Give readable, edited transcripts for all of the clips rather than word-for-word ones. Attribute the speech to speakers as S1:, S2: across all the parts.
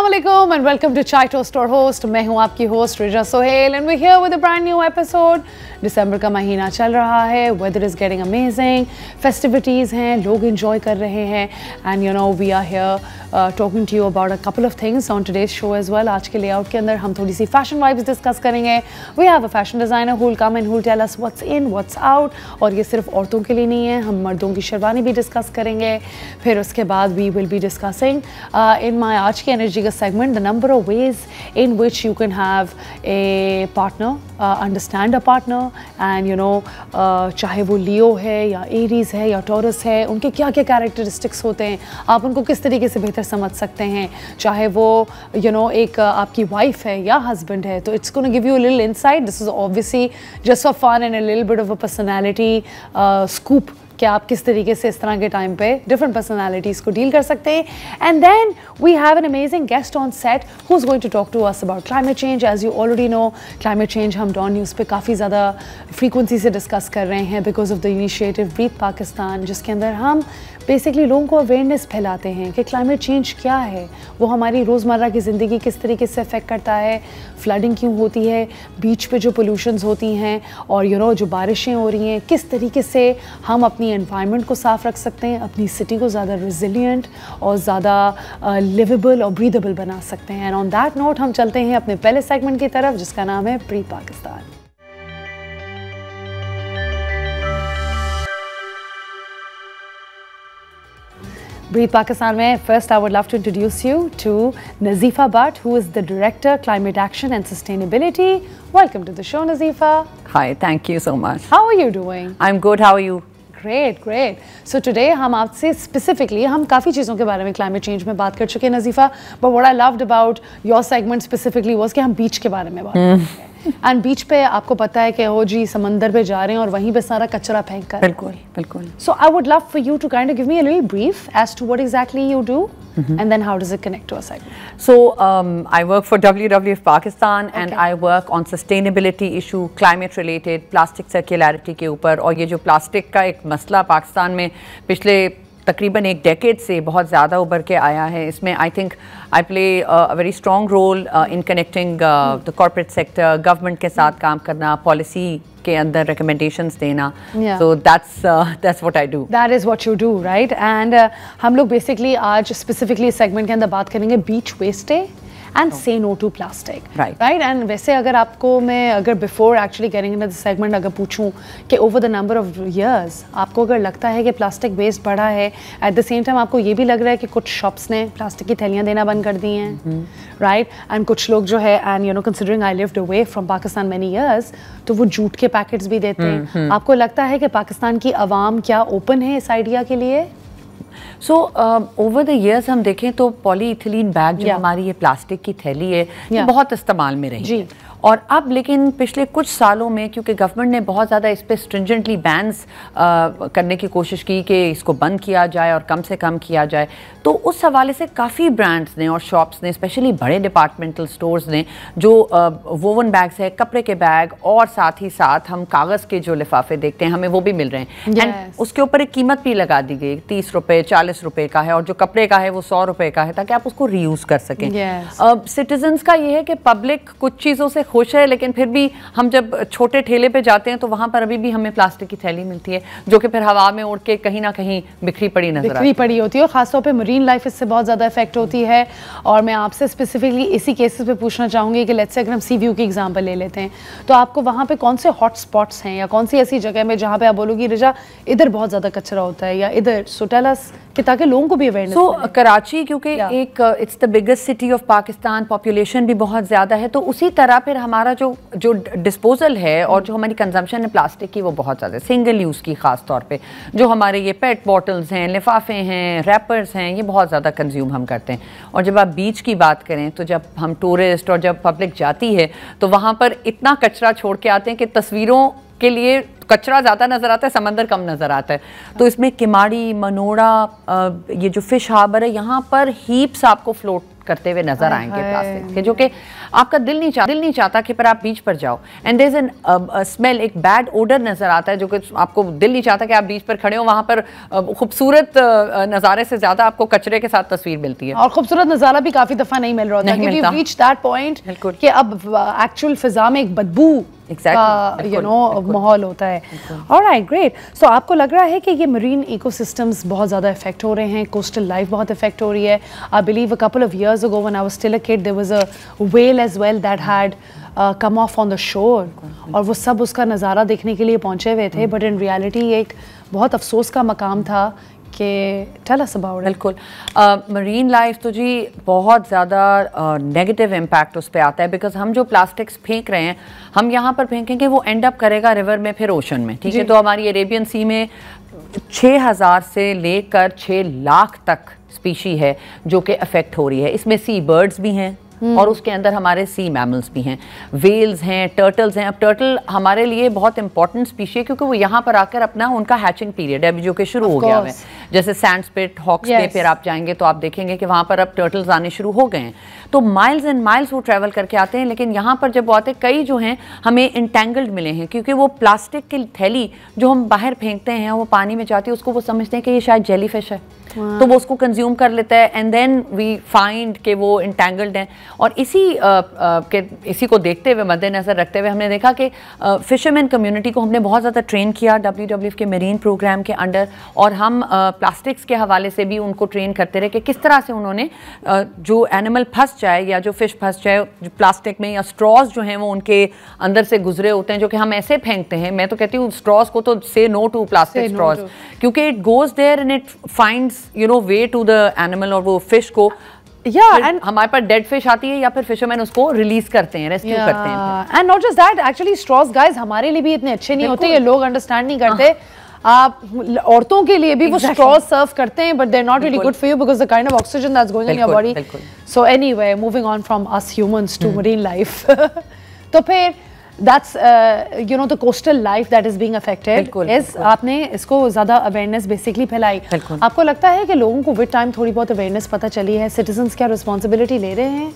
S1: Assalamualaikum and welcome to Chai Toast और host मैं हूँ आपकी host Riza Sohail and we're here with a brand new episode। दिसंबर का महीना चल रहा है, weather is getting amazing, festivities हैं, लोग enjoy कर रहे हैं and you know we are here talking to you about a couple of things on today's show as well। आज के layout के अंदर हम थोड़ी सी fashion vibes discuss करेंगे। We have a fashion designer who will come and who will tell us what's in, what's out और ये सिर्फ औरतों के लिए नहीं है, हम मर्दों की शेरवानी भी डिस्कस करेंगे। फिर उसके बाद we will be discussing in my आज की एनर्जी का segment the number of ways in which you can have a partner, understand a partner and you know चाहे वो लियो है या एरीज है या टॉरस है, उनके क्या क्या कैरेक्टरिस्टिक्स होते हैं, आप उनको किस तरीके से बेहतर समझ सकते हैं। चाहे वो you know एक आपकी वाइफ है या हस्बैंड है, तो it's gonna give you a little insight. This is obviously just for fun and a little bit of a personality scoop कि आप किस तरीके से इस तरह के टाइम पे डिफरेंट पर्सनालिटीज़ को डील कर सकते हैं। And then we have an amazing guest on set who is going to talk to us about climate change. As you already know climate change हम डॉन न्यूज़ पे काफ़ी ज़्यादा फ्रीक्वेंसी से डिस्कस कर रहे हैं because of the initiative breathe Pakistan, जिसके अंदर हम बेसिकली लोगों को अवेयरनेस फैलाते हैं कि क्लाइमेट चेंज क्या है, वो हमारी रोज़मर्रा की ज़िंदगी किस तरीके से अफेक्ट करता है, फ्लडिंग क्यों होती है, बीच पे जो पोल्यूशंस होती हैं और यू नो जो बारिशें हो रही हैं, किस तरीके से हम अपनी एनवायरनमेंट को साफ़ रख सकते हैं, अपनी सिटी को ज़्यादा रिजिलियंट और ज़्यादा लिवेबल और ब्रीदेबल बना सकते हैं। एंड ऑन दैट नोट हम चलते हैं अपने पहले सेगमेंट की तरफ जिसका नाम है ब्रीथ पाकिस्तान। Breathe Pakistan में first I would love to introduce you to Nazifa Butt, who is the Director Climate Action and Sustainability. Welcome to the show, Nazifa.
S2: Hi, thank you so much.
S1: How are you doing?
S2: I'm good. How are you?
S1: Great, great. So today हम आपसे specifically हम काफ़ी चीज़ों के बारे में climate change में बात कर चुके हैं नज़ीफ़ा, but what I loved about your segment specifically was कि हम बीच के बारे में बात कर रहे हैं। एंड बीच पे आपको पता है कि हो जी समंदर पे जा रहे हैं और वहीं पे सारा कचरा फेंक कर।
S2: बिल्कुल बिल्कुल।
S1: So I would love for you to kind of give me a little brief as to what exactly you do and then how does it connect to our segment?
S2: So I work for WWF Pakistan and I work on sustainability issue, climate related, plastic circularity के ऊपर। और ये जो plastic का एक मसला पाकिस्तान में पिछले तकरीबन एक डेकेड से बहुत ज़्यादा उभर के आया है, इसमें I think I play a very strong role in connecting the corporate sector, government के साथ काम करना, पॉलिसी के अंदर recommendations देना। So that's what I do.
S1: That is what you do, right? And हम लोग basically आज specifically इस segment के अंदर बात करेंगे beach waste day and say no to plastic,
S2: right?
S1: And वैसे अगर आपको मैं अगर before actually getting into the segment अगर पूछूं कि over the number of years आपको अगर लगता है कि plastic waste बढ़ा है, at the same time आपको ये भी लग रहा है कि कुछ shops ने plastic की थैलियाँ देना बंद कर दी हैं, right? And कुछ लोग जो है and you know considering I lived away from Pakistan many years, तो वो जूट के पैकेट्स भी देते हैं। आपको लगता है कि पाकिस्तान की आवाम क्या ओपन है इस आइडिया के लिए?
S2: सो ओवर द ईयर्स हम देखें तो पॉलीइथिलीन बैग जो हमारी ये प्लास्टिक की थैली है ये बहुत इस्तेमाल में रही है। और अब लेकिन पिछले कुछ सालों में क्योंकि गवर्नमेंट ने बहुत ज़्यादा इस पर स्ट्रिंजेंटली बैन्स करने की कोशिश की कि इसको बंद किया जाए और कम से कम किया जाए, तो उस हवाले से काफ़ी ब्रांड्स ने और शॉप्स ने, स्पेशली बड़े डिपार्टमेंटल स्टोर्स ने, जो वोवन बैग्स है, कपड़े के बैग और साथ ही साथ हम कागज़ के जो लिफाफे देखते हैं हमें वो भी मिल रहे हैं। एंड उसके ऊपर एक कीमत भी लगा दी गई, 30 रुपये 40 रुपये का है और जो कपड़े का है वो 100 रुपये का है, ताकि आप उसको रीयूज़ कर सकें। सिटीजन्स का ये है कि पब्लिक कुछ चीज़ों से खुश है, लेकिन फिर भी हम जब छोटे ठेले पे जाते हैं तो वहाँ पर अभी भी हमें प्लास्टिक की थैली मिलती है जो कि फिर हवा में उड़ के कहीं ना कहीं बिखरी पड़ी होती है और ख़ासतौर पे मरीन लाइफ इससे बहुत ज़्यादा इफेक्ट होती है। और मैं आपसे स्पेसिफिकली इसी केसेस पे पूछना चाहूँगी कि लेट्स से अगर हम सी व्यू की एग्जांपल ले लेते हैं तो आपको वहाँ पे कौन से हॉट स्पॉट्स हैं या कौन सी ऐसी जगह में जहाँ पे आप बोलोगी रिजा इधर बहुत ज़्यादा कचरा होता है या इधर, सो टेल अस कि ताकि लोगों को भी अवेयरनेस। सो कराची क्योंकि एक it's the biggest city of Pakistan, population भी बहुत ज़्यादा है, तो उसी तरह फिर हमारा जो डिस्पोजल है और जो हमारी कंजम्पशन है प्लास्टिक की वो बहुत ज़्यादा है, सिंगल यूज़ की ख़ास तौर पे। जो हमारे ये पेट बॉटल्स हैं, लिफाफे हैं, रैपर्स हैं, ये बहुत ज़्यादा कंज्यूम हम करते हैं। और जब आप बीच की बात करें तो जब हम टूरिस्ट और जब पब्लिक जाती है तो वहाँ पर इतना कचरा छोड़ के आते हैं कि तस्वीरों के लिए कचरा ज़्यादा नज़र आता है, समंदर कम नज़र आता है। तो इसमें किमाड़ी, मनोड़ा, ये जो फिश हार्बर है यहाँ पर हीप्स आपको फ्लोट करते हुए नजर आएंगे प्लास्टिक के, जो कि आपका दिल नहीं चाहता कि पर आप बीच पर जाओ, and there is an smell, एक बैड ओडर नजर आता है जो कि आपको दिल नहीं चाहता कि आप बीच पर खड़े हो, वहां पर खूबसूरत नज़ारे से ज्यादा आपको कचरे के साथ तस्वीर मिलती है,
S1: और खूबसूरत नज़ारा भी काफी दफा नहीं मिल रहा होता, क्योंकि वी रीच दैट पॉइंट कि अब एक्चुअल फिजा में एक बदबू माहौल होता है। Alright, great. सो आपको लग रहा है कि ये मरीन इकोसिस्टम्स बहुत ज़्यादा इफेक्ट हो रहे हैं, कोस्टल लाइफ बहुत इफेक्ट हो रही है? I believe a couple of years ago when I was still a kid there was a whale as well that had come off on the shore, और वो सब उसका नज़ारा देखने के लिए पहुंचे हुए थे, बट इन रियलिटी एक बहुत अफसोस का मकाम था कि टेल अस अबाउट इट।
S2: बिल्कुल, मरीन लाइफ तो जी बहुत ज़्यादा नेगेटिव इम्पैक्ट उस पर आता है, बिकॉज हम जो प्लास्टिक्स फेंक रहे हैं, हम यहाँ पर फेंकेंगे, वो एंड अप करेगा रिवर में, फिर ओशन में, ठीक है। तो हमारी अरेबियन सी में 6000 से लेकर 6 लाख तक स्पीशी है जो कि अफेक्ट हो रही है। इसमें सी बर्ड्स भी हैं और उसके अंदर हमारे सी मैमल्स भी हैं, वेल्स हैं, टर्टल्स हैं। अब टर्टल हमारे लिए बहुत इंपॉर्टेंट स्पीशी है क्योंकि वो यहाँ पर आकर अपना उनका हैचिंग पीरियड है अभी जो कि शुरू हो गया है। जैसे सैंड स्पिट, हॉक्स पे फिर आप जाएंगे तो आप देखेंगे कि वहाँ पर अब टर्टल्स आने शुरू हो गए हैं। तो माइल्स एंड माइल्स वो ट्रैवल करके आते हैं, लेकिन यहाँ पर जब वो आते हैं, कई जो हैं हमें इंटेंगल्ड मिले हैं, क्योंकि वो प्लास्टिक की थैली जो हम बाहर फेंकते हैं वो पानी में जाती है, उसको वो समझते हैं कि ये शायद जेली फिश है, तो वो उसको कंज्यूम कर लेता है, एंड देन वी फाइंड कि वो इंटेंगल्ड हैं। और इसी को देखते हुए, मद्देनजर रखते हुए, हमने देखा कि फिशरमैन कम्युनिटी को हमने बहुत ज़्यादा ट्रेन किया WWF के मरीन प्रोग्राम के अंडर, और हम प्लास्टिक्स के हवाले से भी उनको ट्रेन करते रहे कि किस तरह से उन्होंने जो एनिमल फंस जाए या जो फिश फंस जाए जो प्लास्टिक में, या स्ट्रॉज जो हैं वो उनके अंदर से गुजरे होते हैं जो कि हम ऐसे फेंकते हैं। मैं तो कहती हूँ स्ट्रॉज को तो से नो टू प्लास्टिक स्ट्रॉज, क्योंकि it goes there and it finds way to the animal, और वो फिश को एंड हमारे पास डेड फिश आती है या फिर फिशरमैन उसको रिलीज करते हैं, रेस्क्यू करते हैं।
S1: And not just that, actually straws guys हमारे लिए भी इतने अच्छे नहीं होते, ये लोग अंडरस्टैंड नहीं करते। आप औरतों के लिए भी वो स्ट्रॉ सर्व करते हैं, but they are not really good for you because the kind of oxygen that's going in your body. So anyway, moving on from us humans to marine life, तो फिर that's the coastal life that is being affected is आपने इसको ज़्यादा awareness basically फैलाई। आपको लगता है कि लोगों को विद टाइम थोड़ी बहुत अवेयरनेस पता चली है, सिटीजन्स क्या रिस्पॉन्सिबिलिटी ले रहे हैं?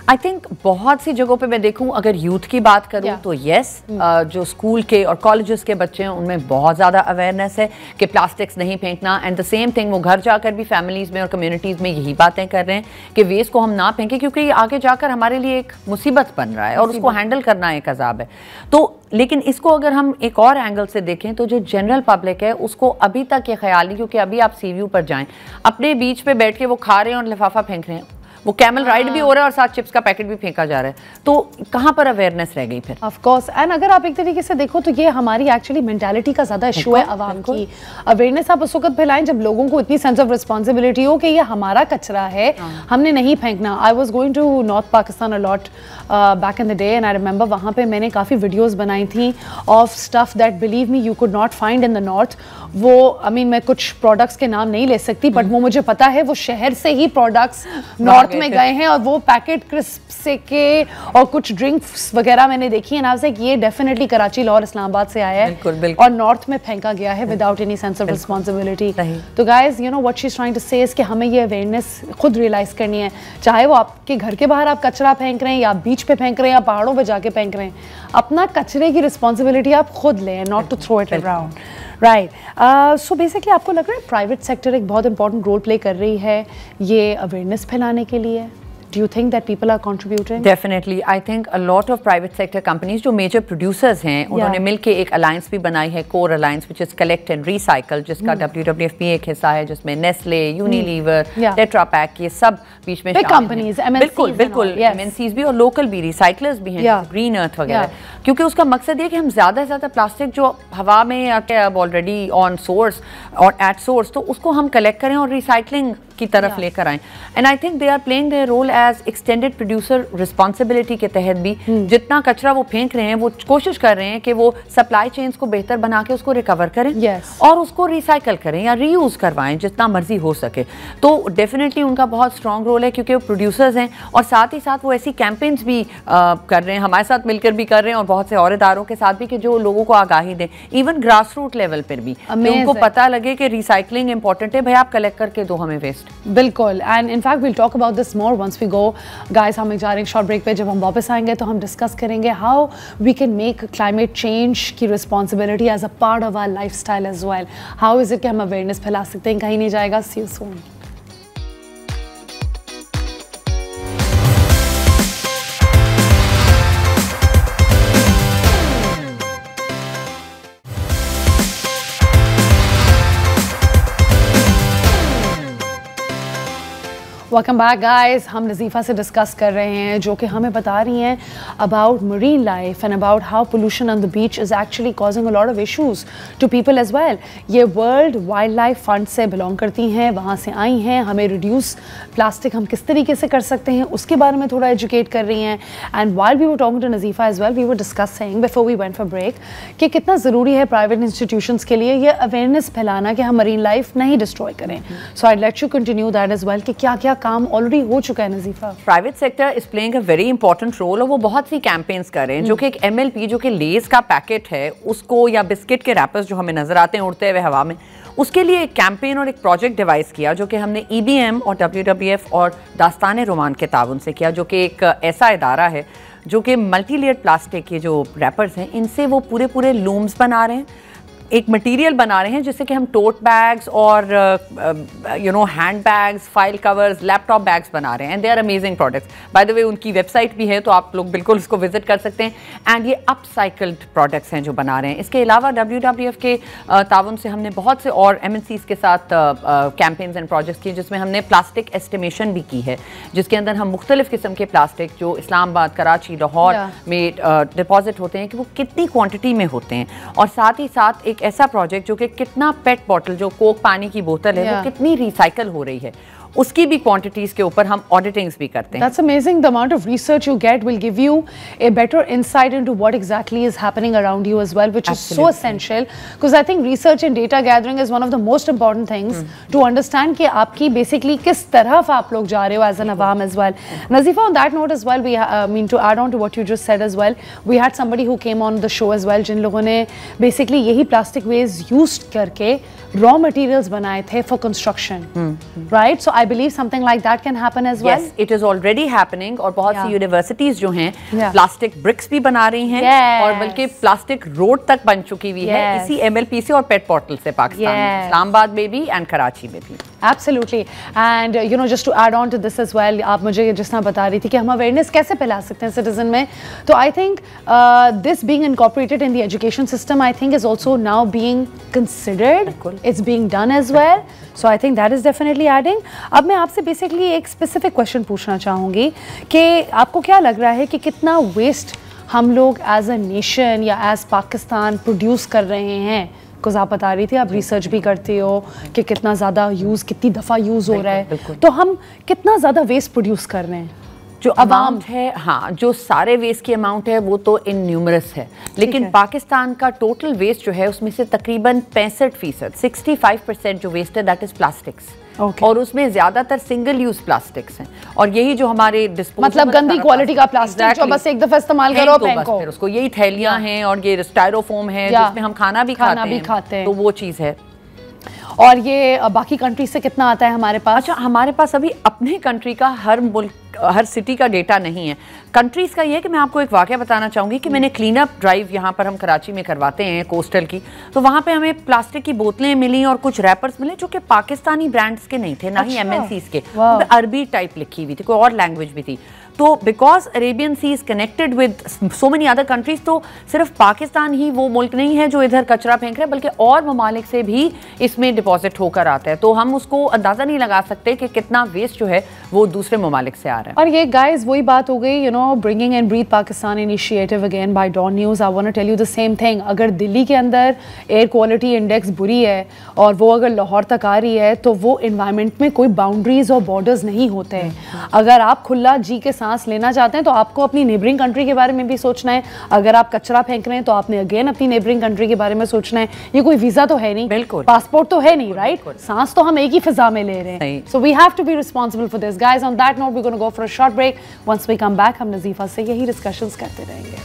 S2: आई थिंक बहुत सी जगहों पे मैं देखूं, अगर यूथ की बात करूं तो यस, जो स्कूल के और कॉलेजेस के बच्चे हैं उनमें बहुत ज़्यादा अवेयरनेस है कि प्लास्टिक्स नहीं फेंकना, एंड द सेम थिंग वो घर जाकर भी फैमिलीज़ में और कम्युनिटीज़ में यही बातें कर रहे हैं कि वेस्ट को हम ना फेंकें, क्योंकि ये आगे जाकर हमारे लिए एक मुसीबत बन रहा है और उसको हैंडल करना एक अजाब है। तो लेकिन इसको अगर हम एक और एंगल से देखें तो जो जनरल पब्लिक है उसको अभी तक ये ख्याल नहीं, क्योंकि अभी आप सी व्यू पर जाएं, अपने बीच पे बैठ के वो खा रहे हैं और लिफाफा फेंक रहे हैं, वो कैमल राइड भी हो रहा है और साथ चिप्स का पैकेट भी फेंका जा रहा है, तो कहाँ पर अवेयरनेस रह गई फिर?
S1: ऑफ कोर्स, एंड अगर आप एक तरीके से देखो तो ये हमारी एक्चुअली मेंटालिटी का ज्यादा इशू है। अवाम की अवेयरनेस आप उस वक्त फैलाएं जब लोगों को इतनी सेंस ऑफ रिस्पॉन्सिबिलिटी हो कि ये हमारा कचरा है, हमने नहीं फेंकना। I was going to north Pakistan a lot back in the day, and I remember वहाँ पे मैंने काफ़ी वीडियोज़ बनाई थी of stuff that believe me you could not find in the north. वो आई मीन मैं कुछ प्रोडक्ट्स के नाम नहीं ले सकती, बट वो मुझे पता है वो शहर से ही प्रोडक्ट्स नॉर्थ में गए हैं, और वो पैकेट क्रिस्प से के और कुछ ड्रिंक्स वगैरह मैंने देखी है ना, से ये डेफिनेटली कराची, लाहौर, इस्लामाबाद से आया है और नॉर्थ में फेंका गया है without any sense of responsibility. तो guys you know what she is trying to say is कि हमें ये अवेयरनेस खुद रियलाइज करनी है, चाहे वो आपके घर के बाहर आप कचरा फेंक रहे हैं या बीच पे फेंक रहे हैं या पहाड़ों पे जाके फेंक रहे हैं, अपना कचरे की रिस्पॉन्सिबिलिटी आप खुद लें, not to throw it around, right. So basically आपको लग रहा है प्राइवेट सेक्टर एक बहुत इंपॉर्टेंट रोल प्ले कर रही है ये अवेयरनेस फैलाने के लिए? Do you think that people are contributing?
S2: Definitely. I think a lot of private sector companies जो major producers हैं उन्होंने मिलके एक alliance भी बनाई है, core alliance which is collect and recycle, जिसका WWF भी एक हिस्सा है, जिसमें Nestle, Unilever, Tetra Pak, ये सब बीच में
S1: companies, MNCs,
S2: बिल्कुल MNCs भी और लोकल भी, recyclers भी हैं, Green Earth वगैरह, क्योंकि उसका मकसद ये कि हम ज़्यादा से ज़्यादा प्लास्टिक जो हवा में आके अब ऑलरेडी ऑन सोर्स और एट सोर्स, तो उसको हम कलेक्ट करें और रिसाइकलिंग की तरफ लेकर आएं। And I think they are playing their role as extended producer responsibility के तहत भी जितना कचरा वो फेंक रहे हैं वो कोशिश कर रहे हैं कि वो सप्लाई चेन्स को बेहतर बना के उसको रिकवर करें और उसको रिसाइकल करें या रीयूज करवाएं जितना मर्जी हो सके। तो डेफिनेटली उनका बहुत स्ट्रॉन्ग रोल है क्योंकि वो प्रोड्यूसर्स हैं और साथ ही साथ वो ऐसी कैंपेन्स भी कर रहे हैं, हमारे साथ मिलकर भी कर रहे हैं और बहुत से और इदारों के साथ भी कि जो लोगों को आगाही दें, इवन ग्रास रूट लेवल पर भी उनको पता लगे कि रिसाइकलिंग इंपॉर्टेंट है, भाई आप कलेक्ट करके दो हमें वेस्ट।
S1: बिल्कुल, and in fact we'll talk about this more once we go. Guys हम जा रहे हैं शॉर्ट ब्रेक पे, जब हम वापस आएंगे तो हम डिस्कस करेंगे how we can make climate change की responsibility as a part of our lifestyle as well. How is it कि हम अवेयरनेस फैला सकते हैं, कहीं नहीं जाएगा। See you soon. Welcome back guys. हम नज़ीफ़ा से डिस्कस कर रहे हैं जो कि हमें बता रही हैं about marine life and about how pollution on the beach is actually causing a lot of issues to people as well. ये वर्ल्ड वाइल्ड लाइफ फंड से बिलोंग करती हैं, वहाँ से आई हैं। हमें रिड्यूस प्लास्टिक हम किस तरीके से कर सकते हैं उसके बारे में थोड़ा एजुकेट कर रही हैं। And while we were talking to Nazifa as well, we were discussing before we went for break कि कितना ज़रूरी है प्राइवेट इंस्टीट्यूशंस के लिए ये अवेयरनेस फैलाना कि हम मरीन लाइफ नहीं डिस्ट्रॉय करें। So I let you continue that as well कि क्या क्या काम ऑलरेडी हो चुका है Nazifa.
S2: Private sector is playing a very important role और वो बहुत सी कैंपेन्स कर रहे हैं, जो कि एक MLP जो कि लेस का पैकेट है उसको, या बिस्किट के रैपर्स जो हमें नजर आते हैं उड़ते हुए हवा में, उसके लिए एक कैंपेन और एक प्रोजेक्ट डिवाइस किया जो कि हमने EBM और WWF और दास्तान रोमान के ताउन से किया, जो कि एक ऐसा इदारा है जो कि मल्टी लेयर्ड प्लास्टिक के जो रैपर्स हैं इनसे वो पूरे लूम्स बना रहे हैं, एक मटेरियल बना रहे हैं जिससे कि हम टोट बैग्स और hand bags, file covers, laptop bags बना रहे हैं। And they are amazing products. By the way उनकी वेबसाइट भी है तो आप लोग बिल्कुल उसको विजिट कर सकते हैं। एंड ये अपसाइकल्ड प्रोडक्ट्स हैं जो बना रहे हैं। इसके अलावा WWF के ताउन से हमने बहुत से और MNCs के साथ कैंपेन्स एंड प्रोजेक्ट्स किए जिसमें हमने प्लास्टिक एस्टिमेशन भी की है, जिसके अंदर हम मुख्तलिफ किस्म के प्लास्टिक जो इस्लामाबाद, कराची, लाहौर में डिपॉजिट होते हैं कि वो कितनी क्वान्टिटी में होते हैं, और साथ ही साथ एक ऐसा प्रोजेक्ट जो कि कितना पेट बॉटल जो कोक पानी की बोतल है वो कितनी रिसाइकल हो रही है उसकी भी क्वांटिटीज के ऊपर हम ऑडिटिंग्स भी करते हैं।
S1: That's amazing. The amount of research you get will give you a better insight into what exactly is happening around you as well, which Absolutely. is so essential. Because I think research and data gathering is one of the most important things to understand कि आपकी basically किस तरफ आप लोग जा रहे हो as an awam as well. Nazifa, on that note as well, we mean to add on to what you just said as well. We had somebody who came on the show as well, जिन लोगों ने basically यही plastic waste used करके raw materials बनाए थे for construction, right? So I believe something like that can happen as well.
S2: Yes, it is already happening और बहुत सी universities जो हैं प्लास्टिक ब्रिक्स भी बना रही हैं और बल्कि प्लास्टिक रोड तक बन चुकी हुई है इसी MLP से और पेट बॉटल से पाकिस्तान में, इस्लामाबाद में भी एंड कराची में भी।
S1: Absolutely. And you know, just to add on to this as well, आप मुझे जिस तरह बता रही थी कि हम अवेयरनेस कैसे फैला सकते हैं सिटीजन में, तो I think this being incorporated in the education system, I think is also now being considered. It's being done as well. So I think that is definitely adding. अब मैं आपसे बेसिकली एक स्पेसिफिक क्वेश्चन पूछना चाहूँगी कि आपको क्या लग रहा है कि कितना वेस्ट हम लोग एज अ नेशन या एज पाकिस्तान प्रोड्यूस कर रहे हैं? बिकॉज आप बता रही थी आप रिसर्च भी करते हो कि कितना ज़्यादा यूज़, कितनी दफ़ा यूज़ हो रहा है, तो हम कितना ज़्यादा वेस्ट प्रोड्यूस कर रहे हैं?
S2: जो अमाउंट है, हाँ, जो सारे वेस्ट की अमाउंट है वो तो इनन्यूमरस है, लेकिन पाकिस्तान का टोटल वेस्ट जो है उसमें से तकरीबन 65%, 65% जो वेस्ट है दैट इज प्लास्टिक्स। और उसमें ज्यादातर सिंगल यूज प्लास्टिक्स हैं, और यही जो हमारे
S1: मतलब गंदी क्वालिटी का प्लास्टिक जो बस एक दफा इस्तेमाल करो फेंको,
S2: फिर उसको यही थैलियां हैं और ये स्टायरोफोम है जिसमें हम खाना भी खाते हैं, तो वो चीज है।
S1: और ये बाकी कंट्री से कितना आता है हमारे पास?
S2: अच्छा, हमारे पास अभी अपने कंट्री का हर मुल्क, हर सिटी का डेटा नहीं है। कंट्रीज़ का ये है कि मैं आपको एक वाक़या बताना चाहूँगी कि मैंने क्लीन अप ड्राइव यहाँ पर हम कराची में करवाते हैं कोस्टल की, तो वहाँ पे हमें प्लास्टिक की बोतलें मिली और कुछ रैपर्स मिले जो कि पाकिस्तानी ब्रांड्स के नहीं थे, ना ही MNCs के, अरबी टाइप लिखी हुई थी, कोई और लैंग्वेज भी थी। तो because Arabian sea is connected with so many other countries, तो सिर्फ पाकिस्तान ही वो मुल्क नहीं है जो इधर कचरा फेंक रहा है, बल्कि और ममालिक से भी इसमें डिपॉजिट होकर आता है, तो हम उसको अंदाज़ा नहीं लगा सकते कि कितना वेस्ट जो है वो दूसरे ममालिक से आ रहा है।
S1: और ये गाइस वही बात हो गई, you know, bringing and breathe Pakistan initiative again by Dawn news. I want to tell you the same thing. अगर दिल्ली के अंदर एयर क्वालिटी इंडेक्स बुरी है और वो अगर लाहौर तक आ रही है, तो वो इन्वायरमेंट में कोई बाउंड्रीज और बॉर्डर्स नहीं होते हैं। अगर आप खुला जी के सांस लेना चाहते हैं तो आपको अपनी नेबरिंग कंट्री के बारे में भी सोचना है। अगर आप कचरा फेंक रहे हैं तो आपने अगेन अपनी नेबरिंग कंट्री के बारे में सोचना है। ये कोई वीजा तो है नहीं,
S2: बिल्कुल,
S1: पासपोर्ट तो है नहीं, राइट? सांस तो हम एक ही फिजा में ले रहे हैं। So we have to be responsible for this guys. On that note we gonna go for a short break. Once we come back हम नज़ीफा से यही डिस्कशंस करते रहेंगे।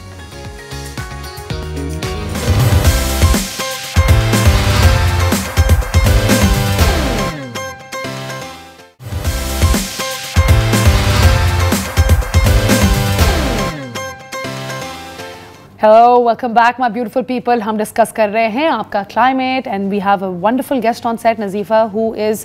S1: Hello, welcome back my beautiful people. हम डिस्कस कर रहे हैं आपका climate and we have a wonderful guest on set, Nazifa, who is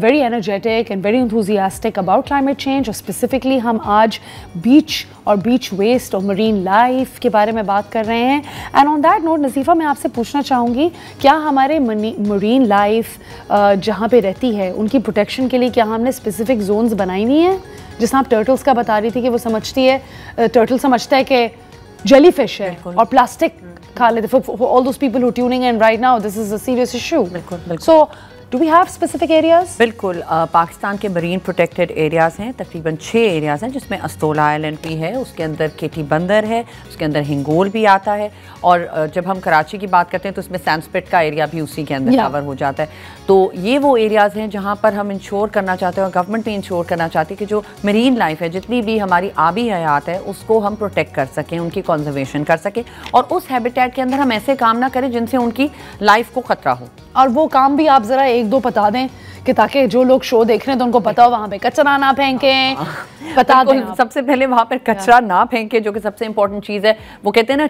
S1: very energetic and very enthusiastic about climate change. और specifically हम आज beach और beach waste और marine life के बारे में बात कर रहे हैं. And on that note, Nazifa, मैं आपसे पूछना चाहूँगी, क्या हमारे marine life जहाँ पे रहती है उनकी protection के लिए क्या हमने specific zones बनाई हुई हैं? जिसमें आप turtles का बता रही थी कि वो समझती है, turtle समझता है कि जेलीफिश है और प्लास्टिक खा लेते. For all those people who are tuning in right now, this is a serious issue. So, do we have specific areas?
S2: बिल्कुल. पाकिस्तान के मरीन प्रोटेक्टेड एरियाज हैं, तकरीबन 6 एरियाज हैं, जिसमें अस्तोला आइलैंड भी है, उसके अंदर केटी बंदर है, उसके अंदर हिंगोल भी आता है. और जब हम कराची की बात करते हैं तो उसमें सैंडस्पिट का एरिया भी उसी के अंदर कवर हो जाता है. तो ये वो एरियाज हैं जहाँ पर हम इंश्योर करना चाहते हैं और गवर्नमेंट भी इंश्योर करना चाहती है कि जो मरीन लाइफ है, जितनी भी हमारी आबी हयात है, उसको हम प्रोटेक्ट कर सकें, उनकी कंजर्वेशन कर सकें और उस हैबिटेट के अंदर हम ऐसे काम ना करें जिनसे उनकी लाइफ को खतरा हो.
S1: और वो काम भी आप जरा एक दो बता दें कि ताकि जो लोग शो देख रहे हैं तो उनको पता हो वहाँ पे कचरा ना फेंकें. बता दें.
S2: सबसे पहले वहाँ पर कचरा ना फेंके, जो कि सबसे इंपॉर्टेंट चीज़ है. वो कहते हैं ना,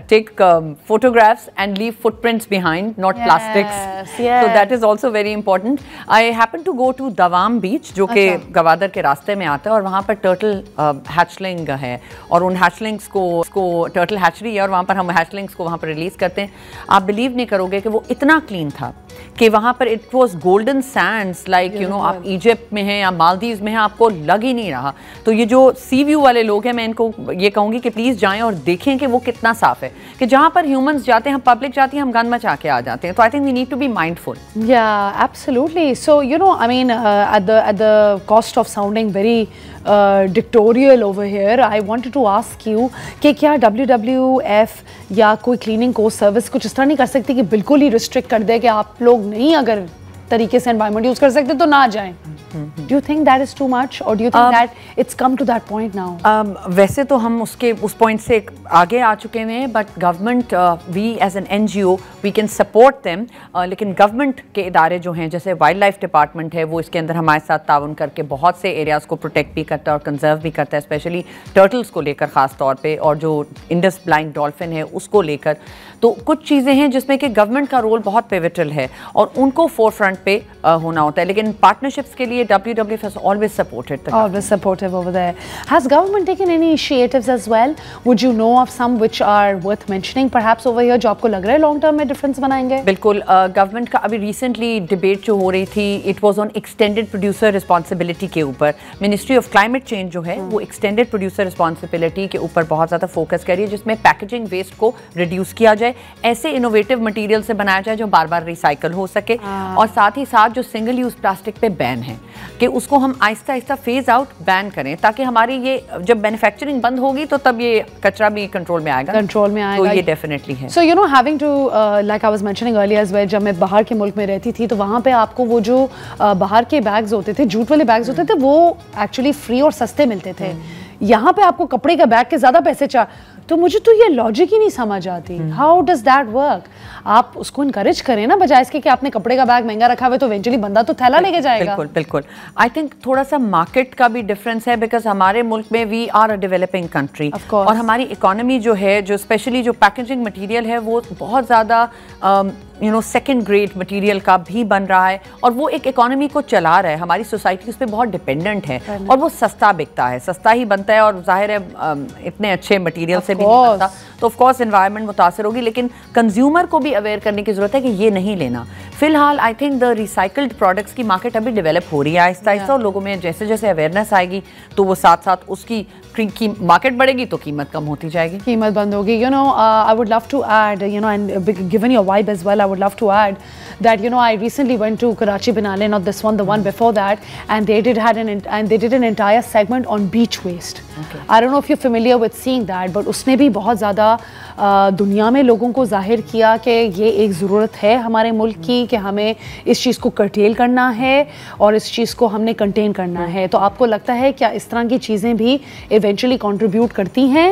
S2: take photographs and leave footprints behind, not plastics. So that is also very important. I happen to go to Dawam beach, जो कि गवादर के रास्ते में आता है, और वहाँ पर टर्टल हैचलिंग है और उन हैचलिंग्स को टर्टल हैचरी है और वहाँ पर हम हैचलिंग्स को वहाँ पर रिलीज करते हैं. आप बिलीव नहीं करोगे कि वो इतना क्लीन था कि वहाँ पर it was golden Sands, like you know आप इजिप्ट में हैं या मालदीव्स में हैं, आपको लग ही नहीं रहा. तो ये जो सी व्यू वाले लोग हैं, मैं इनको ये कहूँगी कि प्लीज़ जाएं और देखें कि वो कितना साफ है. कि जहाँ पर ह्यूमंस जाते हैं, हम पब्लिक जाती है, हम गंद मचा के आ जाते हैं. तो I think we need to be mindful.
S1: Yeah, absolutely. So, you know, I mean, at the cost of sounding very dictatorial over here, I wanted to ask you कि क्या WWF या कोई क्लीनिंग को सर्विस कुछ इस तरह नहीं कर सकती कि बिल्कुल ही रिस्ट्रिक्ट कर दे कि आप लोग नहीं अगर तरीके से एनवायरनमेंट यूज कर सकते तो ना जाएं. Do you think that is too much or do you think that it's come to that point now?
S2: वैसे तो हम उस पॉइंट से आगे आ चुके हैं, but government, we as an NGO we can support them. लेकिन गवर्नमेंट के इदारे जो हैं, जैसे वाइल्ड लाइफ डिपार्टमेंट है, वो इसके अंदर हमारे साथ ताउन करके बहुत से एरियाज़ को प्रोटेक्ट भी करता है और कंजर्व भी करता है, स्पेशली टर्टल्स को लेकर ख़ास तौर पे, और जो इंडस ब्लाइंड डॉल्फिन है उसको लेकर. तो कुछ चीज़ें हैं जिसमें कि गवर्नमेंट का रोल बहुत पिवटल है और उनको फोर फ्रंट पे होना होता है. लेकिन पार्टनरशिप्स के लिए WWF has always supported.
S1: Always supportive over there. Has government taken any initiatives as well? Would you know of some which are worth mentioning perhaps over here, जो आपको लग रहा है लॉन्ग टर्म में डिफरेंस बनाएंगे?
S2: बिल्कुल. गवर्नमेंट का अभी रिसेंटली डिबेट जो हो रही थी, it was on extended producer responsibility के ऊपर. मिनिस्ट्री ऑफ क्लाइमेट चेंज जो है वो एक्सटेंडेड प्रोड्यूसर रिस्पॉन्सिबिलिटी के ऊपर बहुत ज़्यादा फोकस कर रही है, जिसमें पैकेजिंग वेस्ट को रिड्यूस किया जाए, ऐसे इनोवेटिव मटेरियल से बनाया जाए जो बार बार रिसाइकल हो सके, और साथ ही साथ जो सिंगल यूज प्लास्टिक पे बैन है कि उसको हम Aahista Aahista phase out ban करें, ताकि हमारी ये जब मैन्युफैक्चरिंग बंद होगी तो तब ये कचरा भी कंट्रोल में आएगा. तो ये डेफिनेटली है.
S1: So you know, having to like I was mentioning earlier as well, जब मैं बाहर के मुल्क में रहती थी तो वहाँ पे आपको वो जो बाहर के बैग्स होते थे, जूट वाले बैग्स होते थे, वो एक्चुअली फ्री और सस्ते मिलते थे. यहाँ पे आपको कपड़े का बैग के ज़्यादा पैसे तो मुझे तो ये लॉजिक ही नहीं समझ आती. How does that work? आप उसको इनकरेज करें ना, बजाय इसके कि आपने कपड़े का बैग महंगा रखा हुआ है तो इवेंचुअली बंदा तो थैला लेके जाएगा.
S2: बिल्कुल. आई थिंक थोड़ा सा मार्केट का भी डिफरेंस है, बिकॉज हमारे मुल्क में we are a developing country और हमारी इकोनॉमी जो है, जो स्पेशली जो पैकेजिंग मटीरियल है, वो बहुत ज़्यादा सेकेंड ग्रेड मटेरियल का भी बन रहा है और वो एक इकोनॉमी को चला रहा है. हमारी सोसाइटी उस पर बहुत डिपेंडेंट है और वो सस्ता बिकता है, सस्ता ही बनता है, और जाहिर है इतने अच्छे मटेरियल से भी नहीं बनता, तो ऑफ कोर्स एनवायरनमेंट मुतासर होगी. लेकिन कंज्यूमर को भी अवेयर करने की ज़रूरत है कि ये नहीं लेना. फिलहाल I think the recycled products की मार्केट अभी डेवलप हो रही है आहिस्ता आहिस्ता, और लोगों में जैसे जैसे अवेयरनेस आएगी तो वो साथ साथ उसकी मार्केट बढ़ेगी तो कीमत कम होती जाएगी,
S1: कीमत बंद होगी. You know, I would love to add, you know, and given your vibe as well, I would love to add that, you know, I recently went to Karachi Binale, not this one, the one before that, and they did an entire segment on beach waste. Okay. I don't know if you're familiar with seeing that, but उसने भी बहुत ज़्यादा दुनिया में लोगों को जाहिर किया कि ये एक ज़रूरत है हमारे मुल्क की कि हमें इस चीज़ को कर्टेल करना है और इस चीज़ को हमने कंटेन करना है. तो आपको लगता है क्या इस तरह की चीज़ें भी इवेंचुअली कंट्रीब्यूट करती हैं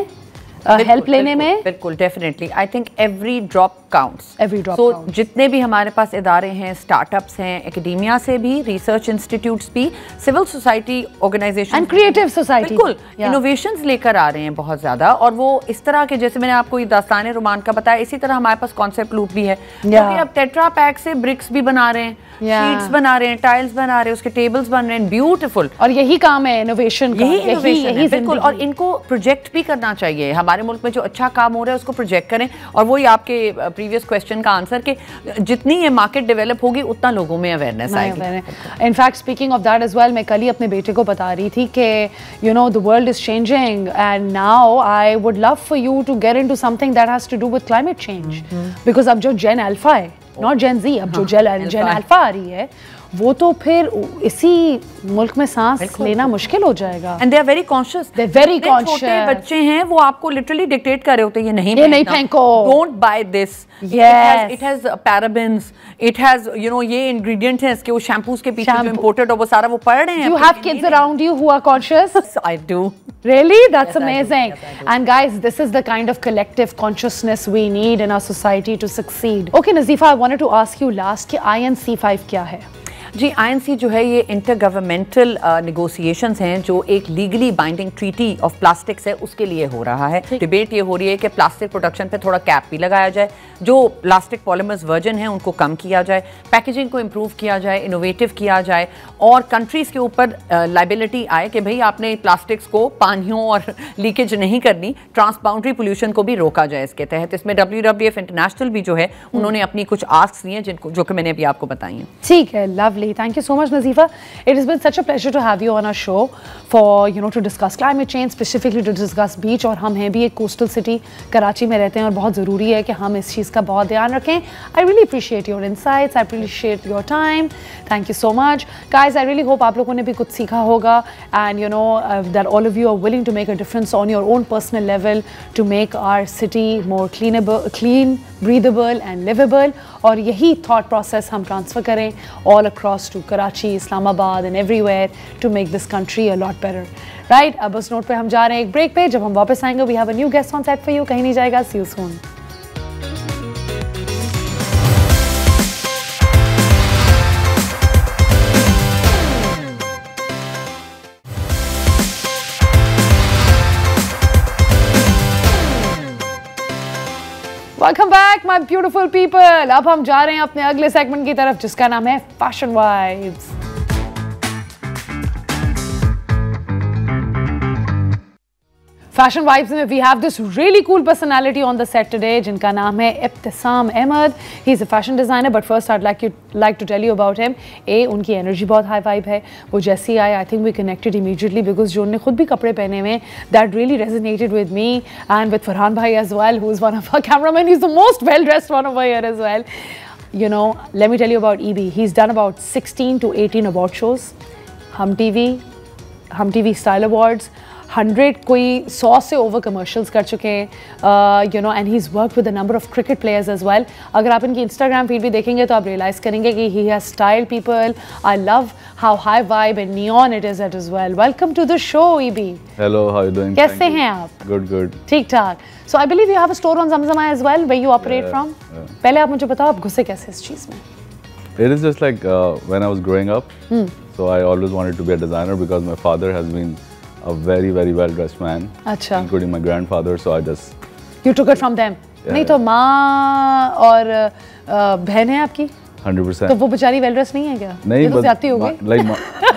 S1: हेल्प लेने में?
S2: बिल्कुल, definitely. I think every drop counts.
S1: Every drop
S2: so जितने भी हमारे पास इदारे हैं, स्टार्टअप्स हैं, एकेडेमिया से भी, रिसर्च इंस्टीट्यूट्स भी, civil society organization
S1: and creative society,
S2: बिल्कुल इनोवेशंस लेकर आ रहे हैं बहुत ज्यादा। और वो इस तरह के, जैसे मैंने आपको दास्तान रुमान का बताया, इसी तरह हमारे पास कॉन्सेप्ट लूप भी है, क्योंकि अब टेट्रा पैक से ब्रिक्स भी बना रहे हैं, शीट्स बना रहे हैं, टाइल्स बना रहे हैं, उसके टेबल्स बन रहे हैं, ब्यूटीफुल।
S1: और यही काम है इनोवेशन का,
S2: यही बिल्कुल। और इनको प्रोजेक्ट भी करना चाहिए। हमारे मुल्क में जो अच्छा काम हो रहा है उसको प्रोजेक्ट करें। और वही आपके प्रीवियस क्वेश्चन का आंसर कि जितनी ये मार्केट डेवलप होगी उतना लोगों में अवेयरनेस आएगी।
S1: In fact speaking of that as well, मैं कल ही अपने बेटे को बता रही थी कि you know the world is changing and now I would love for you to get into something that has to do with climate change, because अब जो जेन अल्फा है, नॉट जेन जी, अब जो जेन अल्फा आ रही है, वो तो फिर इसी मुल्क में सांस लेना मुश्किल हो जाएगा।
S2: And they are very conscious,
S1: they very conscious.
S2: छोटे बच्चे हैं, वो आपको लिटरली डिक्टेट कर रहे होते हैं, ये नहीं
S1: फेंको,
S2: don't by this, it has parabens, it has you know ये इंग्रेडिएंट्स हैं इसके, वो शैम्पूज के पीछे जो इंपोर्टेड, और वो सारा वो पढ़ रहे हैं।
S1: You have kids around you who are conscious?
S2: I do.
S1: Really? That's amazing. And guys, this is the kind of collective consciousness we need in our society to succeed. Okay, Nazifa, I wanted to ask you last कि INC5 क्या है?
S2: जी, INC जो है ये inter governmental negotiations हैं जो एक legally binding treaty of plastics है उसके लिए हो रहा है। डिबेट ये हो रही है कि प्लास्टिक प्रोडक्शन पे थोड़ा कैप भी लगाया जाए, जो प्लास्टिक पॉलीमर्स वर्जन हैं उनको कम किया जाए, पैकेजिंग को इम्प्रूव किया जाए, इनोवेटिव किया जाए, और कंट्रीज़ के ऊपर लाइबिलिटी आए कि भाई आपने प्लास्टिक्स को पानियों और लीकेज नहीं करनी, ट्रांसबाउंड्री पोल्यूशन को भी रोका जाए इसके तहत। इसमें WWF इंटरनेशनल भी जो है उन्होंने अपनी कुछ आस्क्स दी हैं जिनको जो कि मैंने अभी आपको बताई हैं।
S1: ठीक है, lovely. Thank you so much, Nazifa. It has been such a pleasure to have you on our show for, you know, to discuss climate change, specifically to discuss beach. और हम हैं भी एक coastal city, कराची में रहते हैं, और बहुत ज़रूरी है कि हम इस चीज़ का बहुत ध्यान रखें. I really appreciate your insights. I appreciate your time. Thank you so much. Guys, I really hope आप लोगों ने भी कुछ सीखा होगा, and you know that all of you are willing to make a difference on your own personal level to make our city more clean, breathable and livable. और यही thought process हम transfer करें all across to Karachi, Islamabad and everywhere to make this country a lot better. Right? अब उस note पे हम जा रहे हैं एक ब्रेक पे. जब हम वापस आएंगे, we have a new guest on set for you. कहीं नहीं जाएगा. See you soon. Welcome back, my beautiful people. अब हम जा रहे हैं अपने अगले सेगमेंट की तरफ जिसका नाम है फैशन वाइब्स. फैशन वाइब्स में we have this really cool personality on the set today जिनका नाम है Ibtisam Ahmed. He is a fashion designer, but first I like to tell you about him. उनकी एनर्जी बहुत हाई वाइब है. वो जैसे ही आए, I think we connected immediately because जो उन्होंने खुद भी कपड़े पहने हुए, that really resonated with me and with Farhan भाई as well, who is one of our cameraman. He is the most well dressed one over here as well. You know, let me tell you about EB. He's done about 16 to 18 award shows. Hum TV Style Awards. 100 कोई 100 से over commercials कर चुके हैं. You know, and he is work with a number of cricket players as well. अगर आप इनकी Instagram feed भी देखेंगे तो आप रियलाइज़ करेंगे कि he has style people. I love how high vibe and neon it is as well. Welcome to the show EB.
S3: Hello, how are you doing?
S1: कैसे हैं आप?
S3: गुड.
S1: ठीक ठाक. So I believe you have a store on Zamzama as well where you operate from. पहले आप मुझे बताओ, आप घुसे कैसे इस चीज़ में?
S3: It is just like when I was growing up, so I always wanted to be a designer because my father has been a very well dressed man, including my grandfather. So I just
S1: you took it from them. नहीं तो माँ और बहन है आपकी
S3: 100%.
S1: तो वो बेचारी वेल ड्रेस नहीं है क्या?
S3: नहीं,
S1: तो जाती होगी.
S3: Like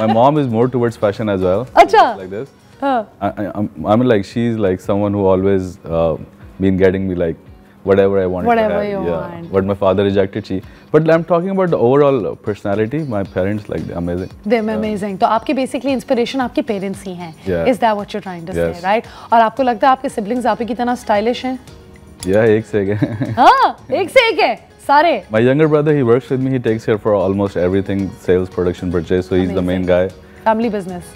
S3: my mom is more towards fashion as well.
S1: अच्छा.
S3: Like this. I mean, like she's like someone who always been getting me like whatever I wanted to have.
S1: You want.
S3: But my father rejected. But I'm talking about the overall personality. My parents, like, they're amazing.
S1: They're amazing. तो आपकी basically inspiration आपके parents ही हैं. Is that what you're trying to say, right? और आपको लगता है आपके siblings आप ही की तरह stylish हैं?
S3: Yeah, एक से एक है.
S1: हाँ, एक से एक है. सारे.
S3: My younger brother, he works with me. He takes care for almost everything, sales, production, purchase. So he's the main guy.
S1: Family business.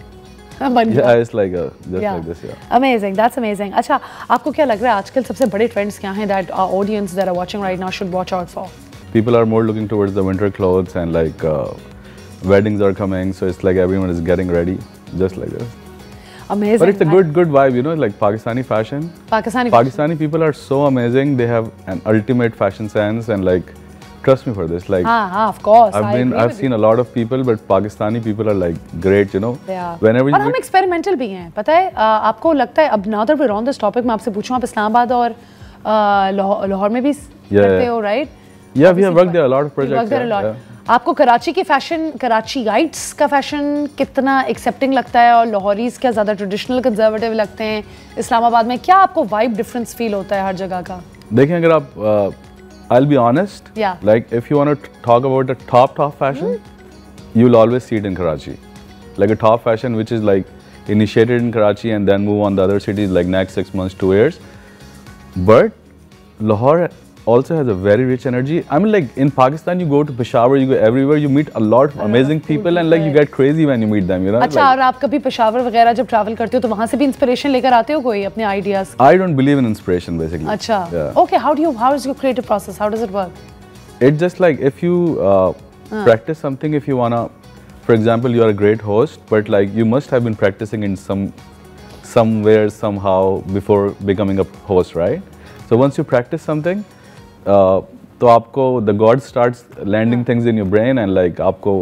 S3: Yeah, it's like just like this, yeah.
S1: Amazing, that's amazing. अच्छा, आपको क्या लग रहा है आजकल सबसे बड़े trends क्या हैं that our audience that are watching right now should watch out for?
S3: People are more looking towards the winter clothes and like weddings are coming, so it's like everyone is getting ready, just like this.
S1: amazing.
S3: But it's a good vibe, you know, like Pakistani fashion. Pakistani people are so amazing. They have an ultimate fashion sense, and like, trust me for this. Like,
S1: of course.
S3: I've seen a lot of people, but Pakistani people are like great, you know.
S1: Whenever you. और हम experimental भी हैं, पता है? आपको लगता है अब now that we're on this topic, मैं आपसे पूछूं, आप इस्लामाबाद और लाहौर में भी करते हो, right?
S3: Yeah, we have worked there a lot of projects.
S1: आपको कराची की फैशन, कराचीइट्स का फैशन कितना एक्सेप्टिंग लगता है और लाहौरीज क्या ज़्यादा ट्रेडिशनल कंजर्वेटिव लगते हैं? इस्लामाबाद में क्या आपको वाइब डिफरेंस फील होता है हर जगह का?
S3: देखें, अगर आप I'll be honest, like if you want to talk about the top fashion, you'll always see it in Karachi. Like a top fashion which is like initiated in Karachi and then move on the other cities like next 6 months, 2 years. But Lahore also has a very rich energy. I mean, like in Pakistan, you go to Peshawar, you go everywhere, you meet a lot of amazing people, and like you get crazy when you meet them, you know.
S1: अच्छा, और आप कभी पेशावर वगैरह जब travel करते हो तो वहाँ से भी इंस्पिरेशन लेकर आते हो कोई अपने ideas?
S3: I don't believe in inspiration basically.
S1: अच्छा, okay. How is your creative process? How does it work?
S3: It's just like if you practice something, if you wanna, for example, you are a great host, but like you must have been practicing in somewhere somehow before becoming a host, right? So once you practice something, तो आपको the God starts landing things in your brain and like आपको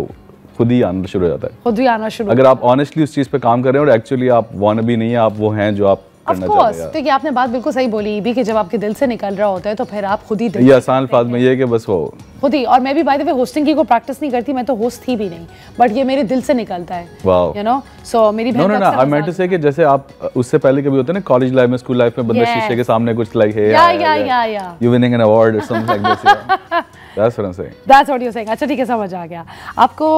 S3: खुद ही आना शुरू हो जाता है.
S1: खुद ही आना शुरू.
S3: अगर आप honestly उस चीज़ पे काम कर रहे हैं और actually आप wannabe नहीं है, आप वो हैं जो आप करना चाहते हैं.
S1: देखिए, आपने बात बिल्कुल सही बोली भी कि जब आपके दिल से निकल रहा होता है तो फिर आप खुद ही.
S3: ये आसान अल्फाज में ये है कि बस वो
S1: खुद ही. और मैं भी बाय द वे होस्टिंग की को प्रैक्टिस नहीं करती, मैं तो होस्ट थी भी नहीं, बट ये मेरे दिल से निकलता है.
S3: वाओ.
S1: यू नो, सो मेरी बहन.
S3: नो, आई मेंट टू से कि जैसे आप उससे पहले कभी होते हैं ना कॉलेज लाइफ में, स्कूल लाइफ में, बंदा शीशे के सामने कुछ लाइक है
S1: या
S3: यू विनिंग एन अवार्ड और something like this. That's what I'm saying.
S1: That's what you're saying. अच्छा, ठीक है, समझ आ गया. आपको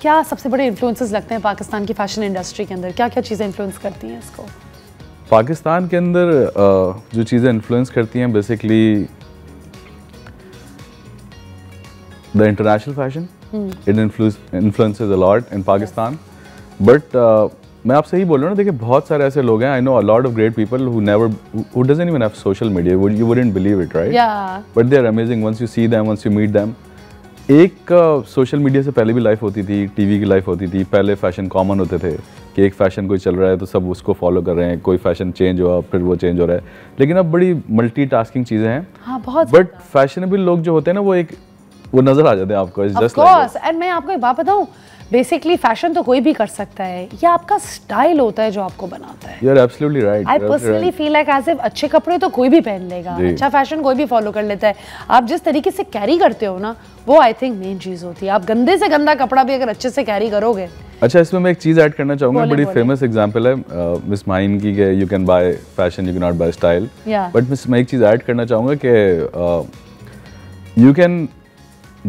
S1: क्या सबसे बड़े इन्फ्लुएंसेस लगते हैं पाकिस्तान की फैशन इंडस्ट्री के अंदर? क्या क्या चीज़ें इन्फ्लुएंस करती हैं इसको?
S3: पाकिस्तान के अंदर जो चीज़ें इन्फ्लुएंस करती हैं basically the international fashion. It influences a lot in Pakistan. But मैं आपसे ही बोल रहा हूँ ना, देखिए बहुत सारे ऐसे लोग हैं, I know a lot of great people who doesn't even have social media. You wouldn't believe it, right?
S1: Yeah.
S3: But they are amazing once you see them, once you meet them. एक social media से पहले भी life होती थी, TV की life होती थी. पहले फैशन कॉमन होते थे कि एक फैशन कोई चल रहा है तो सब उसको फॉलो कर रहे हैं, कोई फैशन चेंज हुआ फिर वो चेंज हो रहा है. लेकिन अब बड़ी मल्टीटास्किंग चीज़ें हैं.
S1: हाँ, बहुत.
S3: बट फैशनेबल लोग जो होते हैं ना, वो नजर आ जाते हैं आपको.
S1: Of course. And मैं आपको एक बात बताऊँ, बेसिकली फैशन तो कोई भी कर सकता है, ये आपका स्टाइल होता है जो आपको बनाता है.
S3: You are absolutely right.
S1: I personally feel like as if अच्छे कपड़े तो कोई भी पहन लेगा, अच्छा फैशन कोई भी फॉलो कर लेता है. आप जिस तरीके से कैरी करते हो ना, वो आई थिंक मेन चीज़ होती है. आप गंदे से गंदा कपड़ा भी अगर अच्छे से कैरी करोगे.
S3: अच्छा, इसमें मैं एक चीज़ ऐड करना चाहूँगा. बड़ी फेमस एग्जांपल है मिस माइन की कि you can buy fashion, you can not buy style. But मैं एक चीज़ ऐड करना चाहूँगा कि you can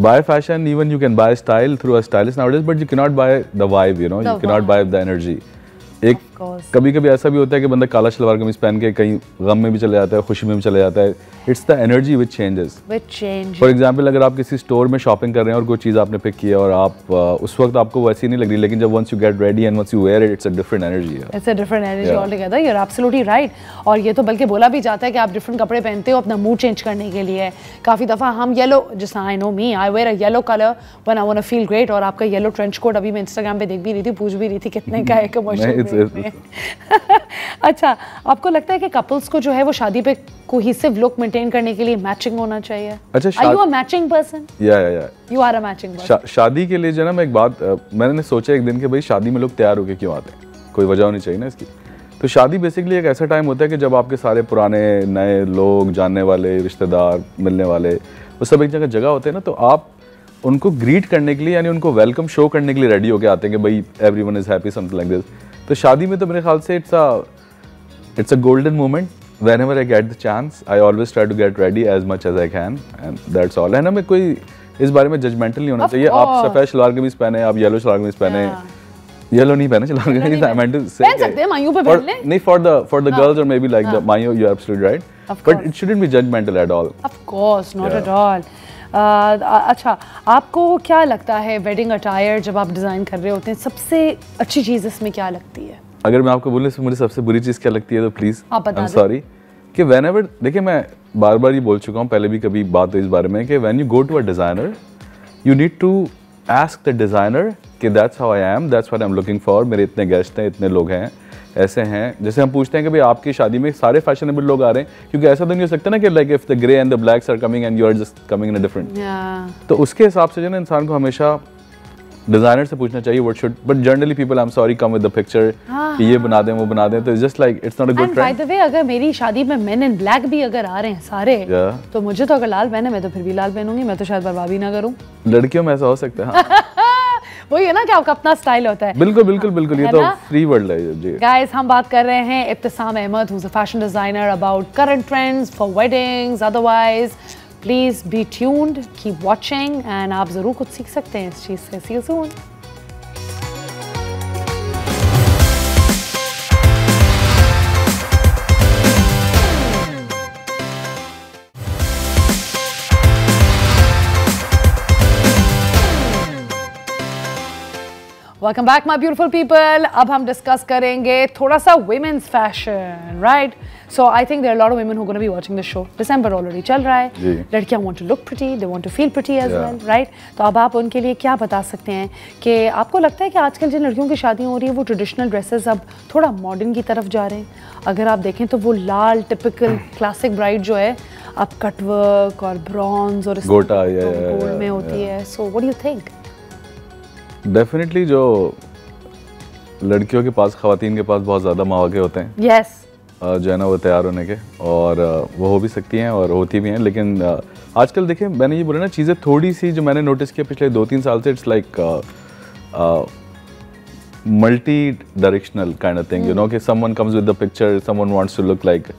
S3: buy fashion, even you can buy style through a stylist nowadays, but you cannot buy the vibe, you know, you cannot buy the energy. एक कभी कभी ऐसा भी होता है कि बंदा काला शलवार कमीज पहन के कहीं गम में भी चले जाता है, खुशी में भी चले जाता है. It's the energy which changes. For example, अगर आप किसी स्टोर में शॉपिंग कर रहे हैं और कोई चीज़ आपने पिक की है और आप उस वक्त आपको वैसी नहीं लग रही, लेकिन जब once you get ready and once you wear it, it's a different energy.
S1: It's a different energy altogether. You are absolutely right. और ये तो बल्कि बोला भी जाता है कि आप डिफरेंट कपड़े पहनते हो अपना मूड चेंज करने के लिए. काफ़ी दफ़ा हम येलो, जैसा I know me, I wear a yellow colour when I want to feel great. और आपका येलो ट्रेंच कोट अभी मैं इंस्टाग्राम पे देख भी रही थी, पूछ भी रही थी कितने का है कमर्शियल. अच्छा, आपको लगता है कि कपल्स को जो है वो शादी पे कोहेसिव लुक मेंटेन करने के लिए मैचिंग होना चाहिए?
S3: अच्छा,
S1: are you a matching person?
S3: या
S1: you are a matching person.
S3: शादी के लिए जो ना, मैं एक बात मैंने सोचा एक दिन कि भाई शादी में लोग तैयार होके क्यों आते हैं, कोई वजह होनी चाहिए ना इसकी. तो शादी बेसिकली एक ऐसा टाइम होता है कि जब आपके सारे पुराने नए लोग, जानने वाले, रिश्तेदार, मिलने वाले, वो सब एक जगह होते हैं ना, तो आप उनको ग्रीट करने के लिए, यानी उनको वेलकम शो करने के लिए रेडी होके आते हैं कि भाई everyone is happy, something like this. तो शादी में तो मेरे ख्याल से it's a golden moment. whenever I get the chance, I always try to get ready as much as I can, and that's all. है ना, मैं कोई इस बारे में जजमेंटल नहीं होना चाहिए. आप सफ़ेद शलवार कमीज पहने, आप येलो शलवार कमीज पहने. येलो नहीं पहना, शलवार कमीज I meant to say.
S1: पहन सकते हैं, मायूं पे पहन ले.
S3: नहीं, for the girls or maybe like the mayo, you're absolutely right. But it shouldn't be judgmental at all.
S1: Of course, not at all. अच्छा, आपको क्या लगता है वेडिंग अटायर जब आप डिज़ाइन कर रहे होते हैं, सबसे अच्छी चीज़ इसमें क्या लगती है?
S3: अगर मैं आपको बोलूँ मुझे सबसे बुरी चीज़ क्या लगती है तो प्लीज़
S1: आई एम
S3: सॉरी कि whenever, देखिए मैं बार बार ये बोल चुका हूँ, पहले भी कभी बात हुई इस बारे में कि when you go to a designer, you need to ask the designer कि that's how I am, that's what I'm looking for, मेरे इतने गेस्ट हैं, इतने लोग हैं, ऐसे हैं। जैसे हम पूछते हैं कि भाई आपकी शादी में सारे फैशनेबल लोग आ रहे हैं, क्योंकि ऐसा तो नहीं हो सकता ना कि like if the grey and the blacks are coming and you are just coming in a different. तो उसके हिसाब से जो ना इंसान को हमेशा डिजाइनर से पूछना चाहिए what should, but generally people I am sorry come with the picture कि ये बना दें वो बना दें, तो it's just like it's not a good trend.
S1: Bye the वे अगर मेरी शादी में मेन इन ब्लैक भी अगर आ रहे हैं सारे, तो मुझे तो अगर लाल पहने मैं तो फिर भी लाल पहनूंगी, मैं तो शायद बर्बाद भी ना करूं।
S3: लड़कियों में ऐसा हो सकता है।
S1: वही है ना कि आपका अपना स्टाइल होता है।
S3: बिल्कुल बिल्कुल बिल्कुल, ये तो फ्री वर्ल्ड है जी।
S1: गाइस हम बात कर रहे हैं Ibtisam Ahmed, who is a fashion designer, about current trends for weddings, otherwise please be tuned, keep watching and आप जरूर कुछ सीख सकते हैं इस चीज से। See you soon. Welcome back my beautiful people. अब हम डिस्कस करेंगे थोड़ा सा women's fashion, right? So I think there are lot of women who gonna be watching this show. दिसंबर ऑलरेडी चल रहा है, लड़कियां want to look pretty, they want to feel pretty as well, right? तो अब आप उनके लिए क्या बता सकते हैं कि आपको लगता है कि आजकल जिन लड़कियों की शादियां हो रही है वो ट्रेडिशनल ड्रेसेस अब थोड़ा मॉडर्न की तरफ जा रहे हैं? अगर आप देखें तो वो लाल टिपिकल क्लासिक ब्राइड जो है अब कटवर्क और ब्रॉन्ज और
S3: गोटा
S1: गोल्ड में होती है। So what do you think?
S3: Definitely जो लड़कियों के पास, ख़वातीन के पास बहुत ज़्यादा मौके होते हैं,
S1: yes.
S3: जो है ना वो तैयार होने के, और वो हो भी सकती हैं और होती भी हैं, लेकिन आजकल देखिए मैंने ये बोला ना, चीज़ें थोड़ी सी जो मैंने नोटिस किया पिछले 2-3 साल से, it's like multi directional kind of thing, you know, कि someone comes with the picture, someone wants to look like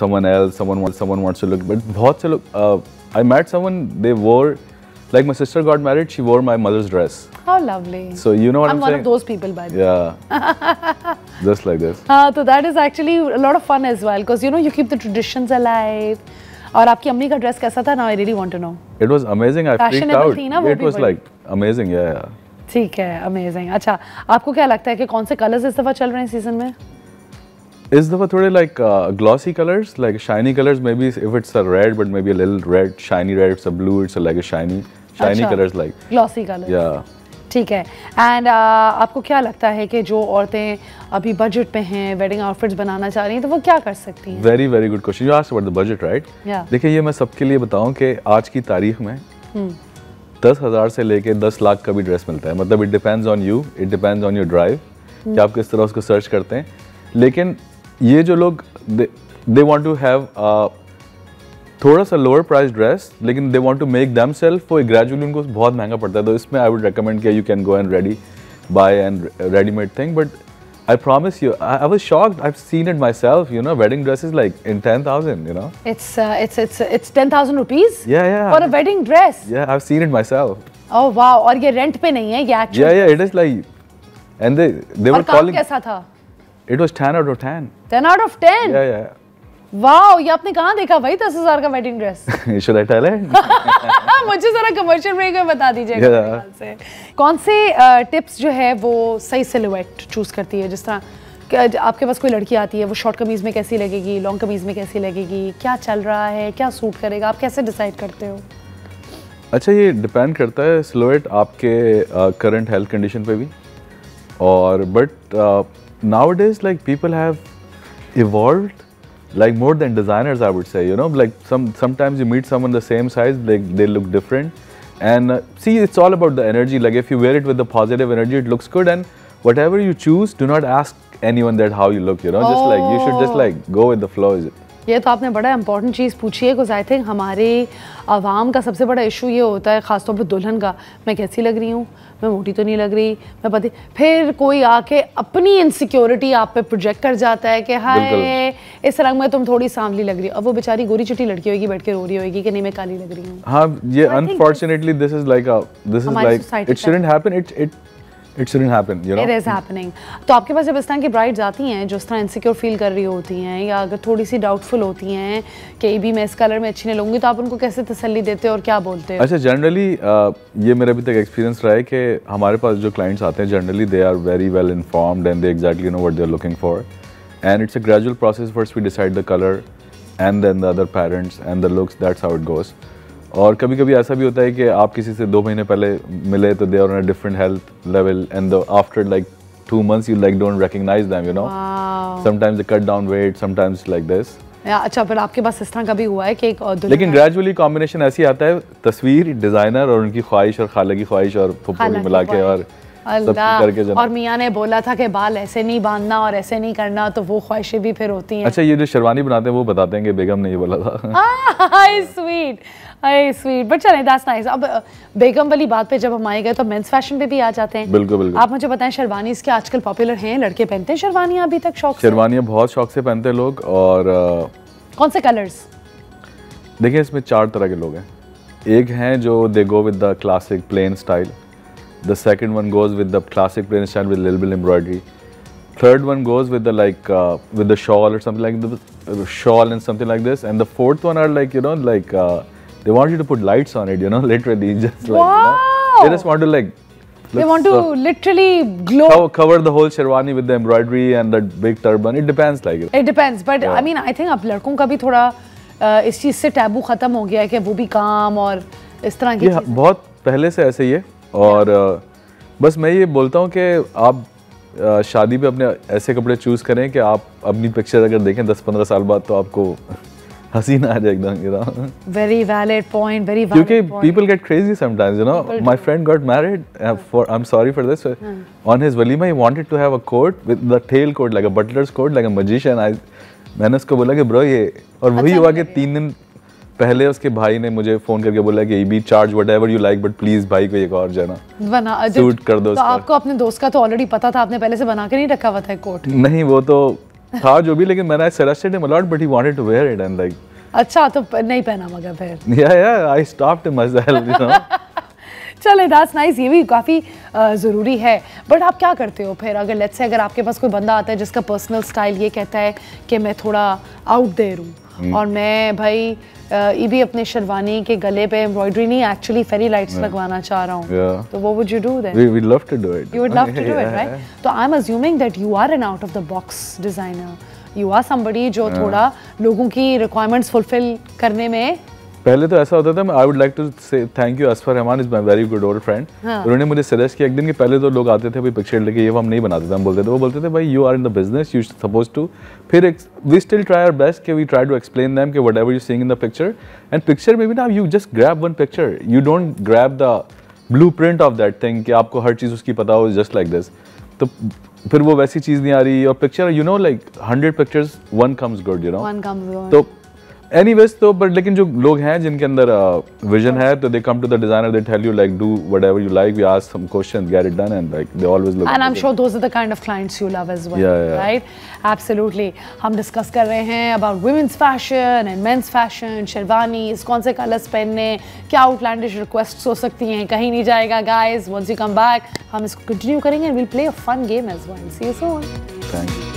S3: someone else, someone wants to look, but बहुत से लोग, आई मेट समवन, दे वोर like my sister got married, she wore my mother's dress.
S1: How lovely.
S3: So you know what I'm saying?
S1: I'm one of those people, by the way.
S3: Yeah. Just like this.
S1: So that is actually a lot of fun as well, because you know you keep the traditions alive. और आपकी अम्मी का dress कैसा था? Now I really want to know.
S3: It was amazing. I freaked out.
S1: थी ना वो?
S3: It was like amazing. Yeah.
S1: ठीक है, amazing. अच्छा, आपको क्या लगता है कि कौन से कलर्स इस दफा चल रहे हैं सीजन में?
S3: इस दफा थोड़े like glossy colors, like shiny colors. Maybe if it's a red, but maybe a little red, shiny red. It's a blue. It's a, like a shiny colors, like
S1: glossy colors.
S3: Yeah.
S1: ठीक है। And आपको क्या लगता है कि जो औरतें अभी बजट पे हैं, वेडिंग आउटफिट्स बनाना चाह रही हैं, तो वो क्या कर सकती हैं?
S3: Very very good question. You asked about the budget, right? देखिए, ये मैं सबके लिए बताऊं कि आज की तारीख में 10,000 से लेके 10 लाख का भी ड्रेस मिलता है। मतलब it depends on you, it depends on your drive कि आप किस तरह उसको सर्च करते हैं। लेकिन ये जो लोग दे वांट टू हैव थोड़ा सा लोअर प्राइस ड्रेस, लेकिन they want to make themself, वो ग्रेजुअली उनको बहुत महंगा पड़ता है। तो इसमें आई वुड रिकमेंड कि you can go and buy and readymade thing, but I promise you, I was shocked. I've seen it myself. You know, wedding dresses like in 10,000. You know,
S1: it's 10,000 rupees.
S3: Yeah.
S1: For a wedding dress.
S3: Yeah, I've seen it myself.
S1: Oh wow! और ये rent पे नहीं है, ये actual.
S3: Yeah, it is like, and they were calling.
S1: कैसा था?
S3: It was 10 out of 10.
S1: 10 out of 10.
S3: Yeah.
S1: Wow, ये आपने कहाँ देखा भाई 10,000 का wedding dress?
S3: Should I tell it?
S1: मुझे जरा कमर्शियल ब्रेक में बता दीजिएगा। से कौन से टिप्स जो है वो सही सिलुएट चूज करती है? जिस तरह आपके पास कोई लड़की आती है, वो शॉर्ट कमीज में कैसी लगेगी, लॉन्ग कमीज में कैसी लगेगी, क्या चल रहा है, क्या सूट करेगा, आप कैसे डिसाइड करते हो?
S3: अच्छा, ये डिपेंड करता है सिलुएट आपके करंट हेल्थ कंडीशन पे भी, और but nowadays like people have evolved like more than designers, I would say, you know, like sometimes you meet someone the same size, they look different, and see, it's all about the energy. Like if you wear it with the positive energy, it looks good, and whatever you choose, do not ask anyone that how you look, you know, just like you should just like go with the flow.
S1: ये तो आपने बड़ा important चीज़ पूछी है, because I think हमारे आवाम का सबसे बड़ा इशू ये होता है, ख़ासतौर पर दुल्हन का, मैं कैसी लग रही हूँ, मैं मोटी तो नहीं लग रही, मैं पति, फिर कोई आके अपनी इनसिक्योरिटी आप पे प्रोजेक्ट कर जाता है कि हाय इस रंग में तुम थोड़ी सांवली लग रही हो। अब वो बेचारी गोरी चिट्टी लड़की होगी, बैठ के रो रही होगी कि नहीं मैं काली लग रही हूँ।
S3: हाँ, ये unfortunately this is like it shouldn't happen, It shouldn't happen, you know.
S1: It is happening. तो आपके पास जब इस तरह की ब्राइड्स आती हैं जो इस तरह इनसिक्योर फील कर रही होती हैं, या अगर थोड़ी सी डाउटफुल होती हैं कि भी मैं इस कलर में अच्छी नहीं लगूंगी, तो आप उनको कैसे तसल्ली देते हो और क्या बोलते हो?
S3: अच्छा, जनरली ये मेरा अभी तक एक्सपीरियंस रहा है कि हमारे पास जो क्लाइंट्स आते हैं generally they are very well informed and they exactly know what they are looking for, and it's a gradual process. First we decide the colour and then the other patterns and the looks, that's how it goes. और कभी कभी ऐसा भी होता है कि आप किसी से 2 महीने पहले मिले तो they are on a different health level and after like 2 months you like don't recognize them, you know.
S1: Wow.
S3: Sometimes they cut down weight, sometimes like this.
S1: अच्छा, फिर आपके पास इस तरह कभी हुआ है कि एक
S3: लेकिन ग्रेजुअली कॉम्बिनेशन ऐसी आता है, तस्वीर, डिजाइनर और उनकी ख्वाहिश और खाला की ख्वाहिश और फुप्पो की मिला के और
S1: करके और मियाँ ने बोला था कि बाल ऐसे नहीं बांधना और ऐसे नहीं करना, तो वो ख्वाहिशें भी फिर होती हैं।
S3: अच्छा, ये जो शेरवानी बनाते हैं वो बताते हैं कि बेगम ने ये बोला था।
S1: स्वीट, स्वीट, बट चलें, दैट्स नाइस। अब बेगम वाली बात पे जब हम आएंगे तो मेंस फैशन पे भी आ जाते हैं।
S3: बिल्कुल बिल्कुल।
S1: आप मुझे बताएं, शेरवानी इसके आजकल पॉपुलर हैं, लड़के पहनते हैं शेरवानियाँ अभी तक शौक से?
S3: शेरवानियाँ बहुत शौक से पहनते हैं लोग। और
S1: कौन से कलर्स?
S3: देखिए, इसमें 4 तरह के लोग हैं। एक हैं जो they go with the classic plain style, the second one goes with the classic plain style with little bit embroidery, third one goes with the like with the shawl or something like the shawl and something like this, and the fourth one are like, you know, like they want you to put lights on it, you know, literally just like,
S1: wow,
S3: you know, they just want to like
S1: they want to literally glow,
S3: cover the whole sherwani with the embroidery and the big turban. It depends, like
S1: it depends, but yeah. I mean I think अब लड़कों का भी थोड़ा इस चीज से taboo खत्म हो गया है कि वो भी काम और इस तरह की चीजें
S3: बहुत पहले से ऐसे ही है। और बस मैं ये बोलता हूँ कि आप शादी पे अपने ऐसे कपड़े चूज़ करें कि आप अपनी पिक्चर अगर देखें 10-15 साल बाद तो आपको हंसी ना आ जाए एकदम, you know.
S1: Very valid point, very valid point.
S3: क्योंकि people get crazy sometimes, you know. My friend got married I'm sorry for this. On his walima he wanted to have a coat with the tail coat like a butler's coat like a magician. मैंने उसको बोला कि bro ये, और वही हुआ कि 3 दिन पहले उसके भाई ने मुझे फोन करके बोला कि B charge whatever you like, but please भाई को एक और जाना सूट कर दो।
S1: तो आपको अपने दोस्त का तो ऑलरेडी पता था, आपने पहले से बना के नहीं रखा हुआ था कोट?
S3: नहीं, वो तो था जो भी, लेकिन मैंने suggested him a lot but he wanted to wear it and like.
S1: अच्छा, तो नहीं पहना मगर फिर?
S3: या I stopped him myself, you know.
S1: चले, दैट्स नाइस, ये भी काफ़ी ज़रूरी है। बट आप क्या करते हो फिर, अगर लेट्स से अगर आपके पास कोई बंदा आता है जिसका पर्सनल स्टाइल ये कहता है कि मैं थोड़ा आउट देयर हूँ और मैं भाई ये भी अपने शेरवानी के गले पे एम्ब्रॉयडरी नहीं, एक्चुअली फेरी लाइट्स लगवाना चाह रहा हूँ, तो वो would you do then?
S3: We would love to do it.
S1: You would love to do it, right? तो I am assuming that you are an out of the box designer, you are somebody जो थोड़ा लोगों की requirements fulfil करने में।
S3: पहले तो ऐसा होता था, आई वुड लाइक टू से thank you Asfar Rahman is my very good old friend. उन्होंने मुझे सजेस्ट किया एक दिन कि पहले तो लोग आते थे भाई पिक्चर लेके, ये हम नहीं बनाते थे, हम बोलते थे, वो बोलते थे भाई you are in the business, you suppose to. फिर we still try our best कि we try to explain them कि whatever you seeing in the picture, and picture में भी ना you just grab one picture, you don't grab the blueprint of that thing कि आपको हर चीज़ उसकी पता हो जस्ट लाइक दिस। तो फिर वो वैसी चीज़ नहीं आ रही, और picture you know like 100 pictures one comes good, you know. तो एनीवेज, तो बट लेकिन जो लोग हैं जिनके अंदर विजन है, तो they come to the designer, they tell you like do whatever you like, we ask some questions, get it done, and like they always look,
S1: and I am sure those are the kind of clients you love as well, right? Absolutely. हम डिस्कस कर रहे हैं about women's fashion and men's fashion, sherwanis, कौन से colours पहनने, क्या outlandish requests हो सकती हैं, कहीं नहीं जाएगा guys. Once you come back हम इसको कंटिन्यू करेंगे and we will play a fun game as well. See you soon.
S3: Thank you.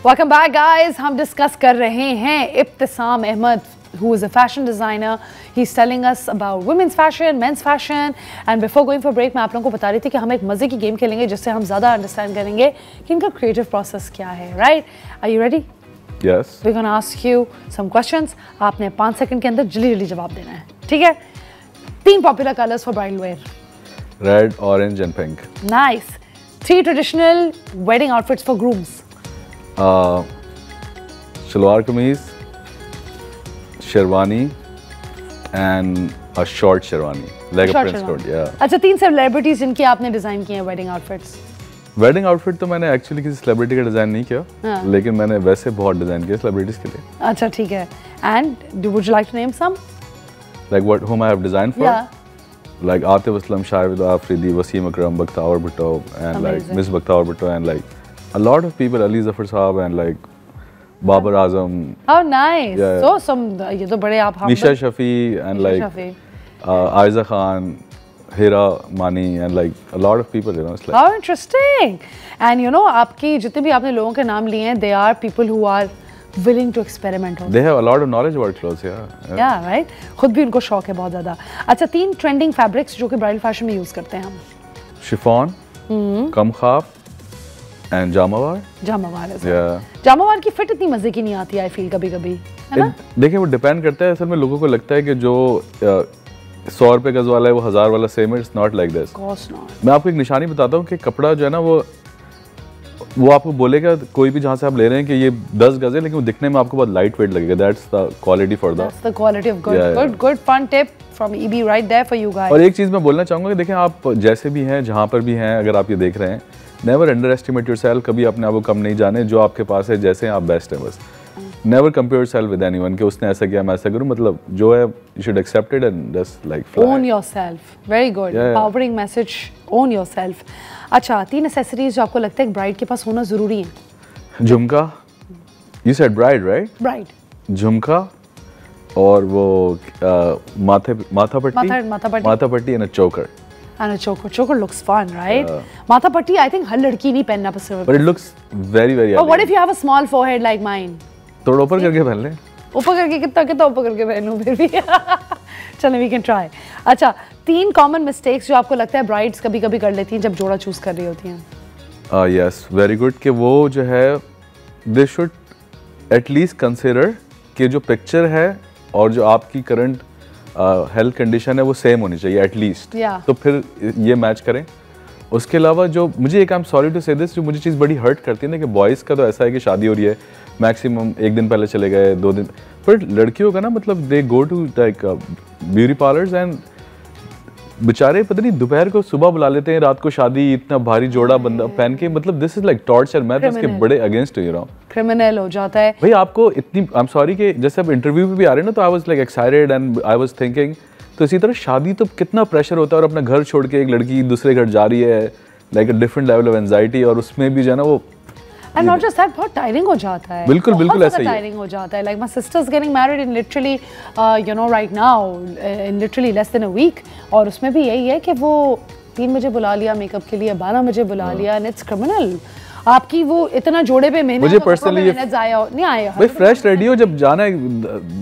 S1: Welcome back, guys. हम डिस्कस कर रहे हैं Ibtisam Ahmad, who is a fashion designer. He's telling us about women's fashion, men's fashion. And before going for break, मैं आप लोगों को बता रही थी कि हम एक मजे की गेम खेलेंगे जिससे हम ज़्यादा अंडरस्टैंड करेंगे कि इनका क्रिएटिव प्रोसेस क्या है, right? Are you ready?
S3: Yes.
S1: We're gonna ask you some questions. आपने 5 सेकंड के अंदर जल्दी जवाब देना है, ठीक है? 3 popular colours for bridal where.
S3: Red, orange and pink.
S1: Nice. 3 traditional wedding outfits for grooms.
S3: Shalwar kameez, sherwani, and a short sherwani, like a prince coat, yeah.
S1: अच्छा, 3 सेलिब्रिटीज जिनकी आपने डिजाइन किए हैं वेडिंग आउटफिट्स।
S3: वेडिंग आउटफिट तो मैंने actually किसी celebrity का design नहीं किया, लेकिन मैंने वैसे बहुत डिजाइन किए सेलिब्रिटीज के लिए।
S1: अच्छा, ठीक है। And would you like to name some?
S3: Like what, whom I have designed for?
S1: Yeah.
S3: Like Atif Aslam, Shahid Afridi, Wasim Akram, Bakhtawar Bhutto, and
S1: Amazing.
S3: like Miss Bakhtawar Bhutto, and like a lot of people, Ali Zafar Saab, and like Babar Azam.
S1: Oh, nice.
S3: Yeah,
S1: So some ये तो बड़े आप
S3: Nisha Shafi, and like Aiza Khan, Hira Mani, and like a lot of people, you know. It's like,
S1: how interesting. And you know, आपकी जितने भी आपने लोगों के नाम लिए हैं, they are people who are willing to experiment हो.
S3: They have a lot of knowledge about clothes, yeah.
S1: Yeah, right. खुद भी उनको शौक है बहुत ज़्यादा. अच्छा, 3 ट्रेंडिंग फैब्रिक्स जो कि ब्राइडल फैशन में यूज़ करते हैं हम.
S3: Chiffon, kamkhab and jamawar.
S1: जामावार की फिट इतनी मजे की नहीं आती आई फील कभी-कभी, है ना?
S3: देखिए वो डिपेंड करता है, असल में लोगों को लगता है कि जो 100 रुपए गज वाला है वो 1000 वाला सेम है. It's not like this. मैं आपको एक निशानी बताता हूँ कि कपड़ा जो है ना वो आपको बोलेगा कोई भी जहाँ से आप ले रहे हैं कि ये 10 गज है, लेकिन वो दिखने में आपको बहुत लाइट वेट लगेगा. That's the quality for that's
S1: the quality of good fun tip from EB right there for you guys.
S3: और एक चीज़ मैं बोलना चाहूँगा कि देखें आप जैसे भी हैं, जहाँ पर भी हैं, अगर आप ये देख रहे हैं, नेवर अंडर एस्टिमेट योरसेल्फ. कभी अपने आप को कम नहीं जाने. जो आपके पास है, जैसे आप बेस्ट है बस. Never compare yourself with anyone कि उसने ऐसा किया मैं ऐसा करूं. मतलब जो है you should accept it and just like fly.
S1: Own yourself. Very good. Powering message. Own yourself. अच्छा, 3 एक्सेसरीज जो आपको लगता है एक ब्राइड के पास होना जरूरी है.
S3: झुमका. You said bride right?
S1: Bride. झुमका
S3: और वो माथा पट्टी एंड अ चोकर.
S1: And a choker. Choker looks fun, right? Matha patti, I think हर लड़की नहीं पहनना पसंद करती.
S3: But it looks very very.
S1: But what if you have a small forehead like mine?
S3: थोड़ा ऊपर करके पहन ले.
S1: ऊपर करके कितना ऊपर करके पहनूं फिर भी. चलो we can try. अच्छा, 3 common mistakes जो आपको लगता है brides कभी-कभी कर लेती हैं जब जोड़ा चूज कर रही होती हैं.
S3: Yes, very good. कि वो जो है they should at least consider कि जो picture है और जो आपकी current हेल्थ कंडीशन है वो सेम होनी चाहिए एटलीस्ट. तो फिर ये मैच करें. उसके अलावा जो मुझे एक आई एम सॉरी टू से दिस, जो मुझे चीज़ बड़ी हर्ट करती है ना कि बॉयज़ का तो ऐसा है कि शादी हो रही है मैक्सिमम 1 दिन पहले चले गए, 2 दिन. पर लड़कियों का ना मतलब they go to like beauty parlours and बेचारे पता नहीं दोपहर को सुबह बुला लेते हैं, रात को शादी. इतना भारी जोड़ा बंदा पहन के, मतलब दिस इज लाइक टॉर्चर. मैं तो इसके बड़े अगेंस्ट हूँ.
S1: क्रिमिनल हो जाता है
S3: भाई. आपको इतनी आई एम सॉरी कि जैसे अब इंटरव्यू पे भी आ रहे हैं ना, तो I was like excited and I was thinking. तो इसी तरह शादी तो कितना प्रेशर होता है, और अपना घर छोड़ के एक लड़की दूसरे घर जा रही है, like a different level of anxiety. और उसमें भी जो है ना वो
S1: And not just that, बहुत टायरिंग हो जाता है.
S3: बिल्कुल ऐसा ही
S1: टायरिंग हो जाता है. Like my sister's getting married in literally, right now, in literally less than a week. और उसमें भी यही है कि वो 3 बजे बुला लिया मेकअप के लिए, 12 बजे बुला लिया, and it's criminal. आपकी वो इतना जोड़े पे मेहनत,
S3: मुझे पर्सनली
S1: नहीं आया
S3: भाई. फ्रेश रेडी हो, जब जाना है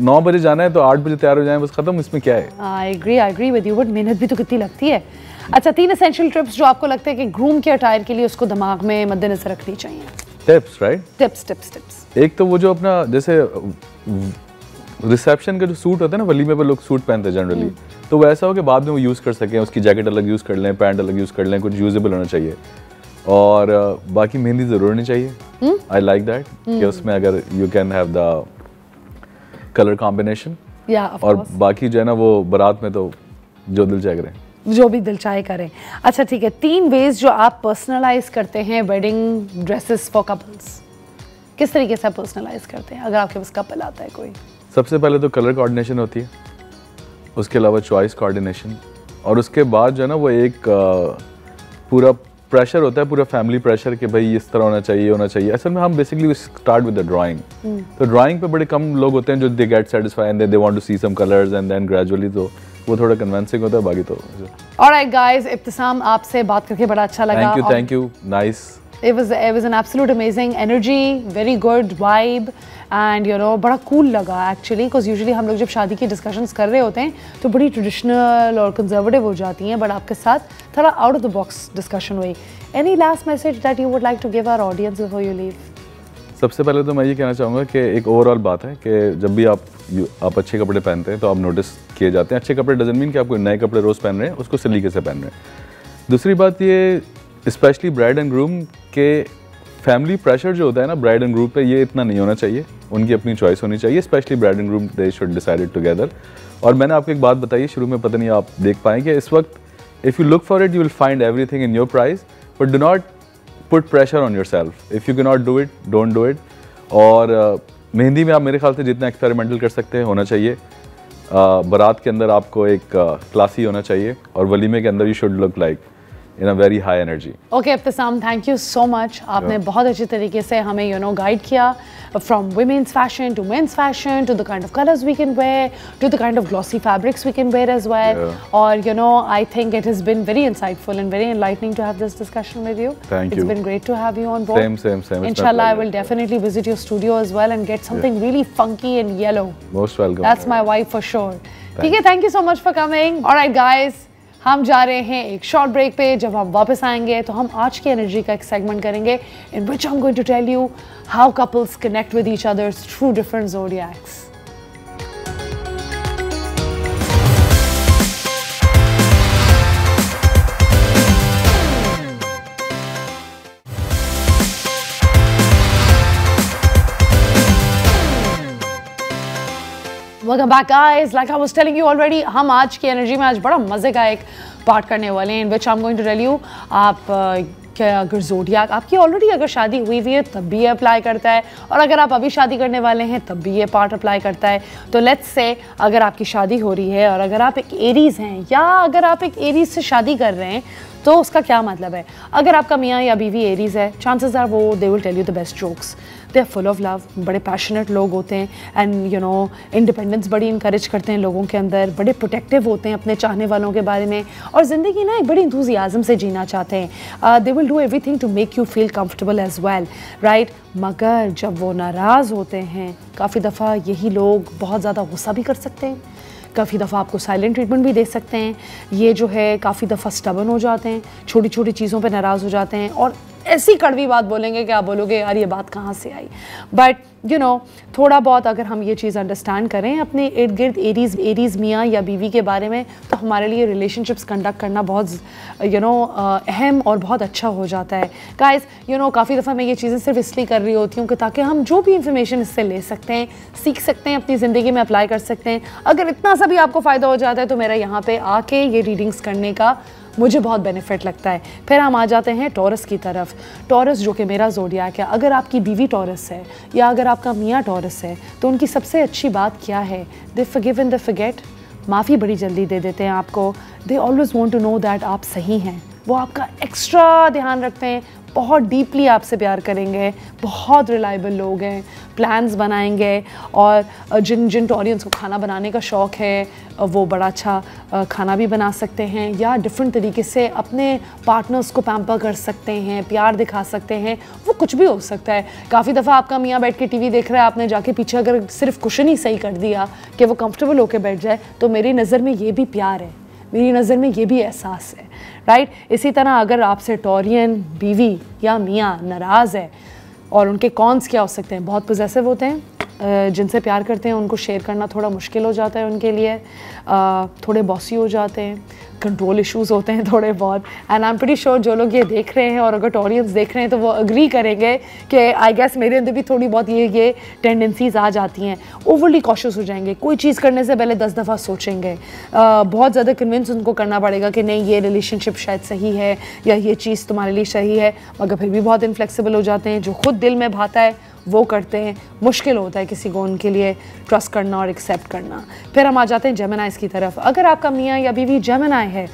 S3: 9 बजे जाना है तो 8 बजे तैयार हो जाए, बस खत्म. इसमें क्या है?
S1: I agree with you, but मेहनत भी तो कितनी लगती है. अच्छा, 3 एसेंशियल टिप्स जो आपको लगता है कि ग्रूम के अटायर के लिए उसको दिमाग में मद्देनजर रखनी चाहिए.
S3: Tips right?
S1: टिप्स. एक
S3: तो वो जो अपना जैसे रिसेप्शन का जो सूट होता है ना, वलीमे पर लोग सूट पहनते हैं जनरली, तो वो ऐसा हो कि बाद में वो यूज़ कर सकें. उसकी जैकेट अलग यूज़ कर लें, पैंट अलग यूज़ कर लें, कुछ यूजेबल होना चाहिए. और बाकी मेहंदी ज़रूर नहीं चाहिए. आई लाइक दैट कि उसमें अगर you can have the colour combination. और बाकी जो है ना वो बारात में तो जो दिल चाहे करें,
S1: जो भी दिल चाहे करें. अच्छा ठीक है, 3 वेज जो आप पर्सनलाइज करते हैं वेडिंग ड्रेसेस फॉर कपल्स. किस तरीके से आप पर्सनलाइज करते हैं अगर आपके पास कपल आता है कोई?
S3: सबसे पहले तो कलर कोऑर्डिनेशन होती है, उसके अलावा चॉइस कोऑर्डिनेशन, और उसके बाद जो है ना वो एक पूरा प्रेशर होता है, पूरा फैमिली प्रेशर कि भाई इस तरह होना चाहिए. असल में हम basically start with the drawing. तो ड्राइंग पे बड़े कम लोग होते हैं जो they get satisfied and they want to see some colours and then gradually तो वो थोड़ा कन्विंसिंग होता है. बाकी तो
S1: ऑलराइट गाइस, इब्तिसाम आपसे बात करके बड़ा अच्छा लगा.
S3: Thank you nice.
S1: It was an absolute amazing energy, very good vibe, and बड़ा cool लगा actually, because usually हम लोग जब शादी की discussions कर रहे होते हैं तो बड़ी traditional और conservative हो जाती हैं, but आपके साथ थोड़ा out of the box discussion हुई. Any last message that you would like to give our audience before you leave?
S3: सबसे पहले तो मैं ये कहना चाहूँगा कि एक ओवरऑल बात है कि जब भी आप अच्छे कपड़े पहनते हैं तो आप नोटिस किए जाते हैं. अच्छे कपड़े डजंट मीन कि आप कोई नए कपड़े रोज़ पहन रहे हैं, उसको सलीके से पहन रहे हैं. दूसरी बात ये, स्पेशली ब्राइड एंड ग्रूम के फैमिली प्रेशर जो होता है ना ब्राइड एंड ग्रूम पे, ये इतना नहीं होना चाहिए. उनकी अपनी चॉइस होनी चाहिए. Specially bride and groom they should decide it together. और मैंने आपको एक बात बताई शुरू में, पता नहीं आप देख पाएँ कि इस वक्त if you look for it you will find everything in your price, but do not put pressure on your self. If you can not do it, don't do it. और मेहंदी में आप मेरे ख्याल से जितना एक्सपेरिमेंटल कर सकते हैं होना चाहिए. बारात के अंदर आपको एक क्लासी होना चाहिए, और वलीमे के अंदर you should look like in a very high energy.
S1: Okay, Ibtisam, thank you so much. आपने बहुत अच्छी तरीके से हमें guide किया from women's fashion to men's fashion to the kind of colors we can wear to the kind of glossy fabrics we can wear as well. Or I think it has been very insightful and very enlightening to have this discussion with you.
S3: Thank you.
S1: It's been great to have you on board.
S3: Same.
S1: Inshallah, I will definitely visit your studio as well and get something really funky and yellow.
S3: Most welcome.
S1: That's my wife for sure. ठीक है, thank you so much for coming. All right, guys. हम जा रहे हैं एक short break पे. जब हम वापस आएंगे तो हम आज की एनर्जी का एक सेगमेंट करेंगे in which I'm going to tell you how couples connect with each other through different zodiacs. Welcome back, guys. Like I was telling you already, हम आज की एनर्जी में आज बड़ा मजे का एक पार्ट करने वाले हैं in which I'm going to tell you आप अगर ज़ोडियाक आपकी ऑलरेडी अगर शादी हुई हुई है तब भी ये अप्लाई करता है, और अगर आप अभी शादी करने वाले हैं तब भी ये पार्ट अप्लाई करता है. तो लेट्स से अगर आपकी शादी हो रही है और अगर आप एक एरीज़ हैं या अगर आप एक एरीज़ से शादी कर रहे हैं तो उसका क्या मतलब है. अगर आपका मियाँ या बीवी एरीज़ है, चांसेस आर वो they will tell you the best jokes. They are full of love, बड़े पैशनेट लोग होते हैं एंड इंडिपेंडेंस बड़ी इंकरेज करते हैं लोगों के अंदर, बड़े प्रोटेक्टिव होते हैं अपने चाहने वालों के बारे में और ज़िंदगी ना एक बड़ी इंथुजियाज़म से जीना चाहते हैं. They will do everything to make you feel comfortable as well, right. मगर जब वो नाराज़ होते हैं काफ़ी दफ़ा यही लोग बहुत ज़्यादा गुस्सा भी कर सकते हैं, काफ़ी दफ़ा आपको साइलेंट ट्रीटमेंट भी दे सकते हैं. ये जो है काफ़ी दफ़ा स्टबर्न हो जाते हैं, छोटी छोटी चीज़ों पे नाराज़ हो जाते हैं और ऐसी कड़वी बात बोलेंगे कि आप बोलोगे यार ये बात कहाँ से आई. बट थोड़ा बहुत अगर हम ये चीज़ अंडरस्टैंड करें अपने इर्द गिर्द एरीज़ मियाँ या बीवी के बारे में तो हमारे लिए रिलेशनशिप्स कंडक्ट करना बहुत अहम और बहुत अच्छा हो जाता है. गाइस काफ़ी दफ़ा मैं ये चीज़ें सिर्फ इसलिए कर रही होती हूँ कि ताकि हम जो भी इंफॉर्मेशन इससे ले सकते हैं, सीख सकते हैं, अपनी ज़िंदगी में अप्लाई कर सकते हैं. अगर इतना सा भी आपको फ़ायदा हो जाता है तो मेरा यहाँ पे आके ये रीडिंग्स करने का मुझे बहुत बेनिफिट लगता है. फिर हम आ जाते हैं टॉरस की तरफ. टॉरस जो कि मेरा ज़ोडियाक है, अगर आपकी बीवी टॉरस है या अगर आपका मियाँ टॉरस है तो उनकी सबसे अच्छी बात क्या है, they forgive and they forget. माफ़ी बड़ी जल्दी दे देते हैं आपको. They always want to know that आप सही हैं. वो आपका एक्स्ट्रा ध्यान रखते हैं, बहुत डीपली आपसे प्यार करेंगे, बहुत रिलायबल लोग हैं, प्लान्स बनाएंगे और जिन टॉरियंस को खाना बनाने का शौक़ है वो बड़ा अच्छा खाना भी बना सकते हैं या डिफरेंट तरीके से अपने पार्टनर्स को पैम्पर कर सकते हैं, प्यार दिखा सकते हैं. वो कुछ भी हो सकता है. काफ़ी दफ़ा आपका मियाँ बैठ के टीवी देख रहा है, आपने जाके पीछे अगर सिर्फ कुशन ही सही कर दिया कि वो कंफर्टेबल होकर बैठ जाए तो मेरी नज़र में ये भी प्यार है, मेरी नज़र में ये भी एहसास है, राइट. इसी तरह अगर आपसे टॉरियन बीवी या मियाँ नाराज़ है और उनके कॉन्स क्या हो सकते हैं, बहुत पॉजेसिव होते हैं, जिनसे प्यार करते हैं उनको शेयर करना थोड़ा मुश्किल हो जाता है उनके लिए, थोड़े बॉसी हो जाते हैं, कंट्रोल इश्यूज़ होते हैं थोड़े बहुत. And I am pretty sure जो लोग ये देख रहे हैं और अगर टॉरियंस देख रहे हैं तो वो अग्री करेंगे कि आई गेस मेरे अंदर भी थोड़ी बहुत ये टेंडेंसीज आ जाती हैं. ओवरली कॉशियस हो जाएंगे, कोई चीज़ करने से पहले 10 दफ़ा सोचेंगे, बहुत ज़्यादा कन्विंस उनको करना पड़ेगा कि नहीं ये रिलेशनशिप शायद सही है या ये चीज़ तुम्हारे लिए सही है, मगर फिर भी बहुत इनफ्लेक्सिबल हो जाते हैं. जो खुद दिल में भाता है वो करते हैं. मुश्किल होता है किसी को उनके लिए ट्रस्ट करना और एक्सेप्ट करना. फिर हम आ जाते हैं जेमिनाइज़ की तरफ. अगर आपका मियाँ या बीवी जेमिनाई है,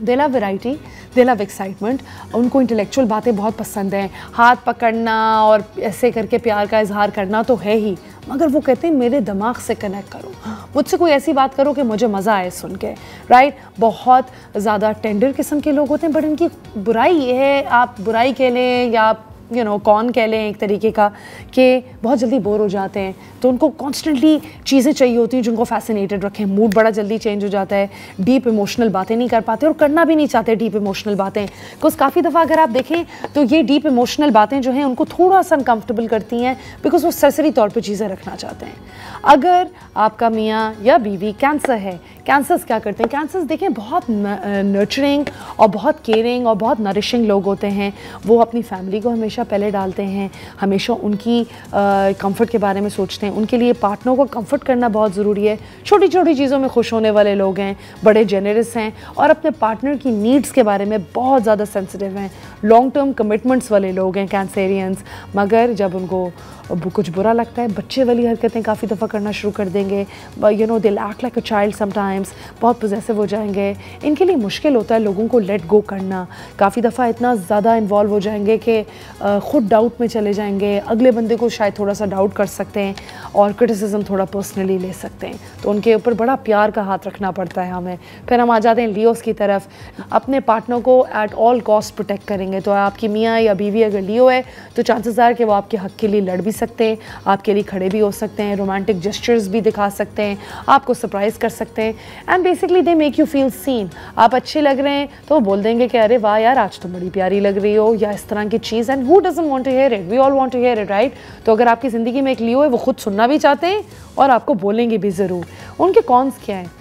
S1: दे लव वैरायटी, दे लव एक्साइटमेंट. उनको इंटेलेक्चुअल बातें बहुत पसंद हैं, हाथ पकड़ना और ऐसे करके प्यार का इजहार करना तो है ही, मगर वो कहते हैं मेरे दिमाग से कनेक्ट करो, मुझसे कोई ऐसी बात करो कि मुझे मज़ा आए सुन के, राइट. बहुत ज़्यादा टेंडर किस्म के लोग होते हैं, बट इनकी बुराई ये है, आप बुराई कह लें या कौन कह लें एक तरीके का, कि बहुत जल्दी बोर हो जाते हैं. तो उनको कॉन्स्टेंटली चीज़ें चाहिए होती हैं जो उनको फैसिनेटेड रखें. मूड बड़ा जल्दी चेंज हो जाता है, डीप इमोशनल बातें नहीं कर पाते और करना भी नहीं चाहते डीप इमोशनल बातें. बिकॉज काफ़ी दफ़ा अगर आप देखें तो ये डीप इमोशनल बातें जो हैं उनको थोड़ा सा अनकम्फर्टेबल करती हैं बिकॉज वो सरसरी तौर पर चीज़ें रखना चाहते हैं. अगर आपका मियाँ या बीवी कैंसर है, कैंसर्स क्या करते हैं, कैंसर्स देखें बहुत नर्चरिंग और बहुत केयरिंग और बहुत नरिशिंग लोग होते हैं. वो अपनी फैमिली को हमेशा पहले डालते हैं, हमेशा उनकी कंफर्ट के बारे में सोचते हैं. उनके लिए पार्टनर को कंफर्ट करना बहुत ज़रूरी है. छोटी छोटी चीज़ों में खुश होने वाले लोग हैं, बड़े जेनरस हैं और अपने पार्टनर की नीड्स के बारे में बहुत ज़्यादा सेंसिटिव हैं. लॉन्ग टर्म कमिटमेंट्स वाले लोग हैं कैंसेरियंस. मगर जब उनको कुछ बुरा लगता है, बच्चे वाली हरकतें काफ़ी दफ़ा करना शुरू कर देंगे. They act like a child sometimes. Times, बहुत पोजेसिव हो जाएंगे। इनके लिए मुश्किल होता है लोगों को लेट गो करना। काफ़ी दफ़ा इतना ज़्यादा इन्वॉल्व हो जाएंगे कि ख़ुद डाउट में चले जाएंगे, अगले बंदे को शायद थोड़ा सा डाउट कर सकते हैं और क्रिटिसिज्म थोड़ा पर्सनली ले सकते हैं। तो उनके ऊपर बड़ा प्यार का हाथ रखना पड़ता है हमें। फिर हम आ जाते हैं लियोस की तरफ। अपने पार्टनर को एट ऑल कॉस्ट प्रोटेक्ट करेंगे। तो आपकी मियाँ या बीवी अगर लियो है तो चांसेस आर कि वो आपके हक़ के लिए लड़ भी सकते हैं, आपके लिए खड़े भी हो सकते हैं, रोमांटिक जेस्चर्स भी दिखा सकते हैं, आपको सरप्राइज़ कर सकते हैं and basically they make you feel seen. आप अच्छे लग रहे हैं तो वो बोल देंगे कि अरे वाह यार आज तो बड़ी प्यारी लग रही हो, या इस तरह की चीज़। And who doesn't want to hear it, we all want to hear it, right. तो अगर आपकी ज़िंदगी में एक लियो है वो खुद सुनना भी चाहते हैं और आपको बोलेंगे भी ज़रूर। उनके कॉन्स क्या हैं,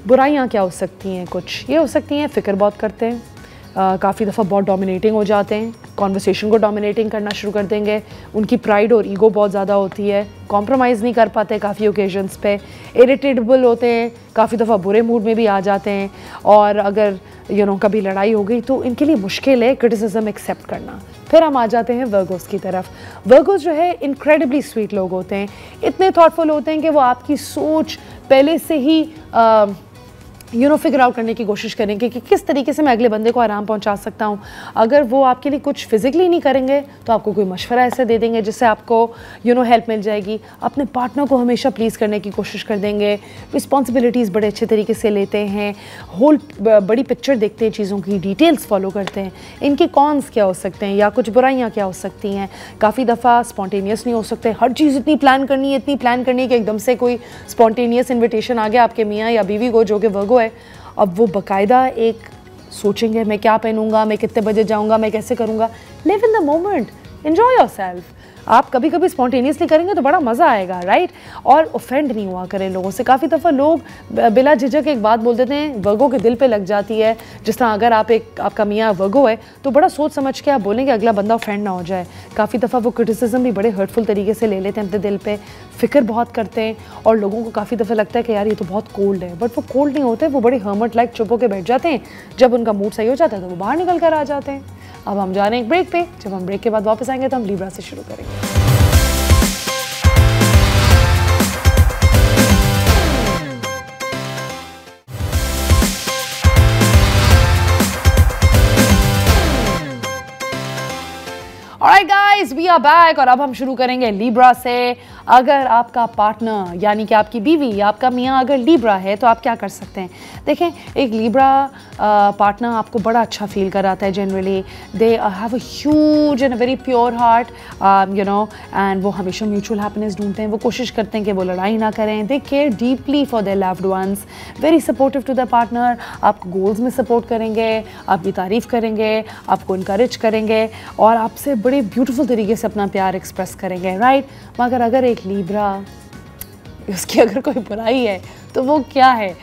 S1: बुराइयाँ क्या हो सकती हैं? कुछ ये हो सकती हैं, फ़िक्र बहुत करते हैं, काफ़ी दफ़ा बहुत डोमिनेटिंग हो जाते हैं, कॉन्वर्सेशन को डोमिनेटिंग करना शुरू कर देंगे, उनकी प्राइड और ईगो बहुत ज़्यादा होती है, कॉम्प्रोमाइज़ नहीं कर पाते काफ़ी ओकेजन्स पे, इरिटेटेबल होते हैं, काफ़ी दफ़ा बुरे मूड में भी आ जाते हैं और अगर कभी लड़ाई हो गई तो इनके लिए मुश्किल है क्रिटिसिज्म एक्सेप्ट करना। फिर हम आ जाते हैं वर्गोस की तरफ। वर्गोस जो है इनक्रेडिबली स्वीट लोग होते हैं, इतने थॉटफुल होते हैं कि वो आपकी सोच पहले से ही फिगर आउट करने की कोशिश करेंगे कि किस तरीके से मैं अगले बंदे को आराम पहुंचा सकता हूं। अगर वो आपके लिए कुछ फिजिकली नहीं करेंगे तो आपको कोई मशवरा ऐसे दे देंगे जिससे आपको हेल्प मिल जाएगी। अपने पार्टनर को हमेशा प्लीज़ करने की कोशिश कर देंगे, रिस्पॉन्सिबिलिटीज़ बड़े अच्छे तरीके से लेते हैं, होल बड़ी पिक्चर देखते हैं, चीज़ों की डिटेल्स फॉलो करते हैं। इनके कॉन्स क्या हो सकते हैं या कुछ बुराइयाँ क्या हो सकती हैं? काफ़ी दफ़ा स्पॉन्टेनियस नहीं हो सकते, हर चीज़ इतनी प्लान करनी है कि एकदम से कोई स्पॉन्टेनियस इन्विटेशन आ गया आपके मियाँ या बीवी को जो कि वर्गो है। अब वो बाकायदा एक सोचेंगे मैं क्या पहनूंगा, मैं कितने बजे जाऊंगा, मैं कैसे करूंगा। Live in the moment, enjoy yourself. आप कभी कभी स्पॉन्टेनियसली करेंगे तो बड़ा मज़ा आएगा, राइट। और ऑफेंड नहीं हुआ करें लोगों से। काफ़ी दफ़ा लोग बिला झिझक एक बात बोल देते हैं, वर्गो के दिल पे लग जाती है। जिस तरह अगर आपका मियाँ वर्गो है तो बड़ा सोच समझ के आप बोलेंगे अगला बंदा ऑफेंड ना हो जाए। काफ़ी दफ़ा वो क्रिटिसिज्म भी बड़े हर्टफुल तरीके से ले लेते हैं अपने दिल पे, फ़िक्र बहुत करते हैं और लोगों को काफ़ी दफ़ा लगता है कि यार ये तो बहुत कोल्ड है, बट वो कोल्ड नहीं होते, वो बड़े हर्मट लाइक चुप होकर बैठ जाते हैं। जब उनका मूड सही हो जाता है तो वो बाहर निकल कर आ जाते हैं। अब हम जा रहे हैं एक ब्रेक पे। जब हम ब्रेक के बाद वापस आएंगे तो हम लिब्रा से शुरू करेंगे। Alright guys, we are back और अब हम शुरू करेंगे लिब्रा से। अगर आपका पार्टनर यानी कि आपकी बीवी या आपका मियाँ अगर लिब्रा है तो आप क्या कर सकते हैं? देखें, एक लिब्रा पार्टनर आपको बड़ा अच्छा फील कराता है। Generally they have a huge and a very pure heart, and वो हमेशा म्यूचुअल हैप्पीनेस ढूंढते हैं। वो कोशिश करते हैं कि वो लड़ाई ना करें। They care deeply for their loved ones, very supportive to the partner. आपको गोल्स में सपोर्ट करेंगे, आपकी तारीफ़ करेंगे, आपको इनकरेज करेंगे और आपसे बड़े ब्यूटीफुल तरीके से अपना प्यार एक्सप्रेस करेंगे, राइट। मगर अगर एक लिब्रा, उसकी अगर कोई बुराई है तो वो क्या है?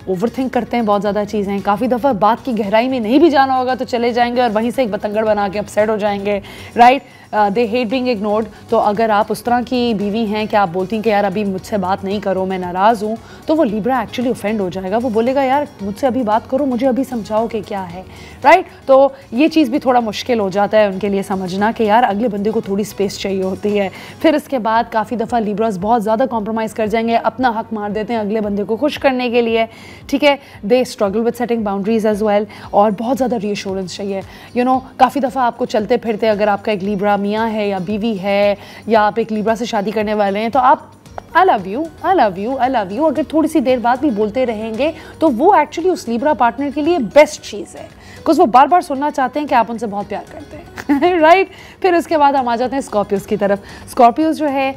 S1: ओवरथिंक करते हैं बहुत ज़्यादा चीज़ें। काफ़ी दफ़ा बात की गहराई में नहीं भी जाना होगा तो चले जाएंगे और वहीं से एक बतंगड़ बना के अपसेट हो जाएंगे, right. They hate being ignored. तो अगर आप उस तरह की बीवी हैं कि आप बोलती हैं कि यार अभी मुझसे बात नहीं करो, मैं नाराज़ हूँ, तो वो लिब्रा एक्चुअली ऑफेंड हो जाएगा। वो बोलेगा यार मुझसे अभी बात करो, मुझे अभी समझाओ कि क्या है, राइट। तो ये चीज़ भी थोड़ा मुश्किल हो जाता है उनके लिए समझना कि यार अगले बंदे को थोड़ी स्पेस चाहिए होती है। फिर इसके बाद काफ़ी दफ़ा लिब्रास बहुत ज़्यादा कॉम्प्रोमाइज़ कर जाएंगे, अपना हक मार देते हैं अगले बंदे को खुश करने के लिए, ठीक है। They struggle with setting boundaries as well और बहुत ज़्यादा रीअश्योरेंस चाहिए। काफ़ी दफ़ा आपको चलते फिरते अगर आपका एक लिब्रा मियाँ है या बीवी है या आप एक लिब्रा से शादी करने वाले हैं तो आप I love you, I love you, I love you अगर थोड़ी सी देर बाद भी बोलते रहेंगे तो वो एक्चुअली उस लिब्रा पार्टनर के लिए बेस्ट चीज़ है, बिकॉज वो बार बार सुनना चाहते हैं कि आप उनसे बहुत प्यार करते हैं, राइट। फिर उसके बाद हम आ जाते हैं स्कॉर्पियोज की तरफ। स्कॉर्पियोज जो है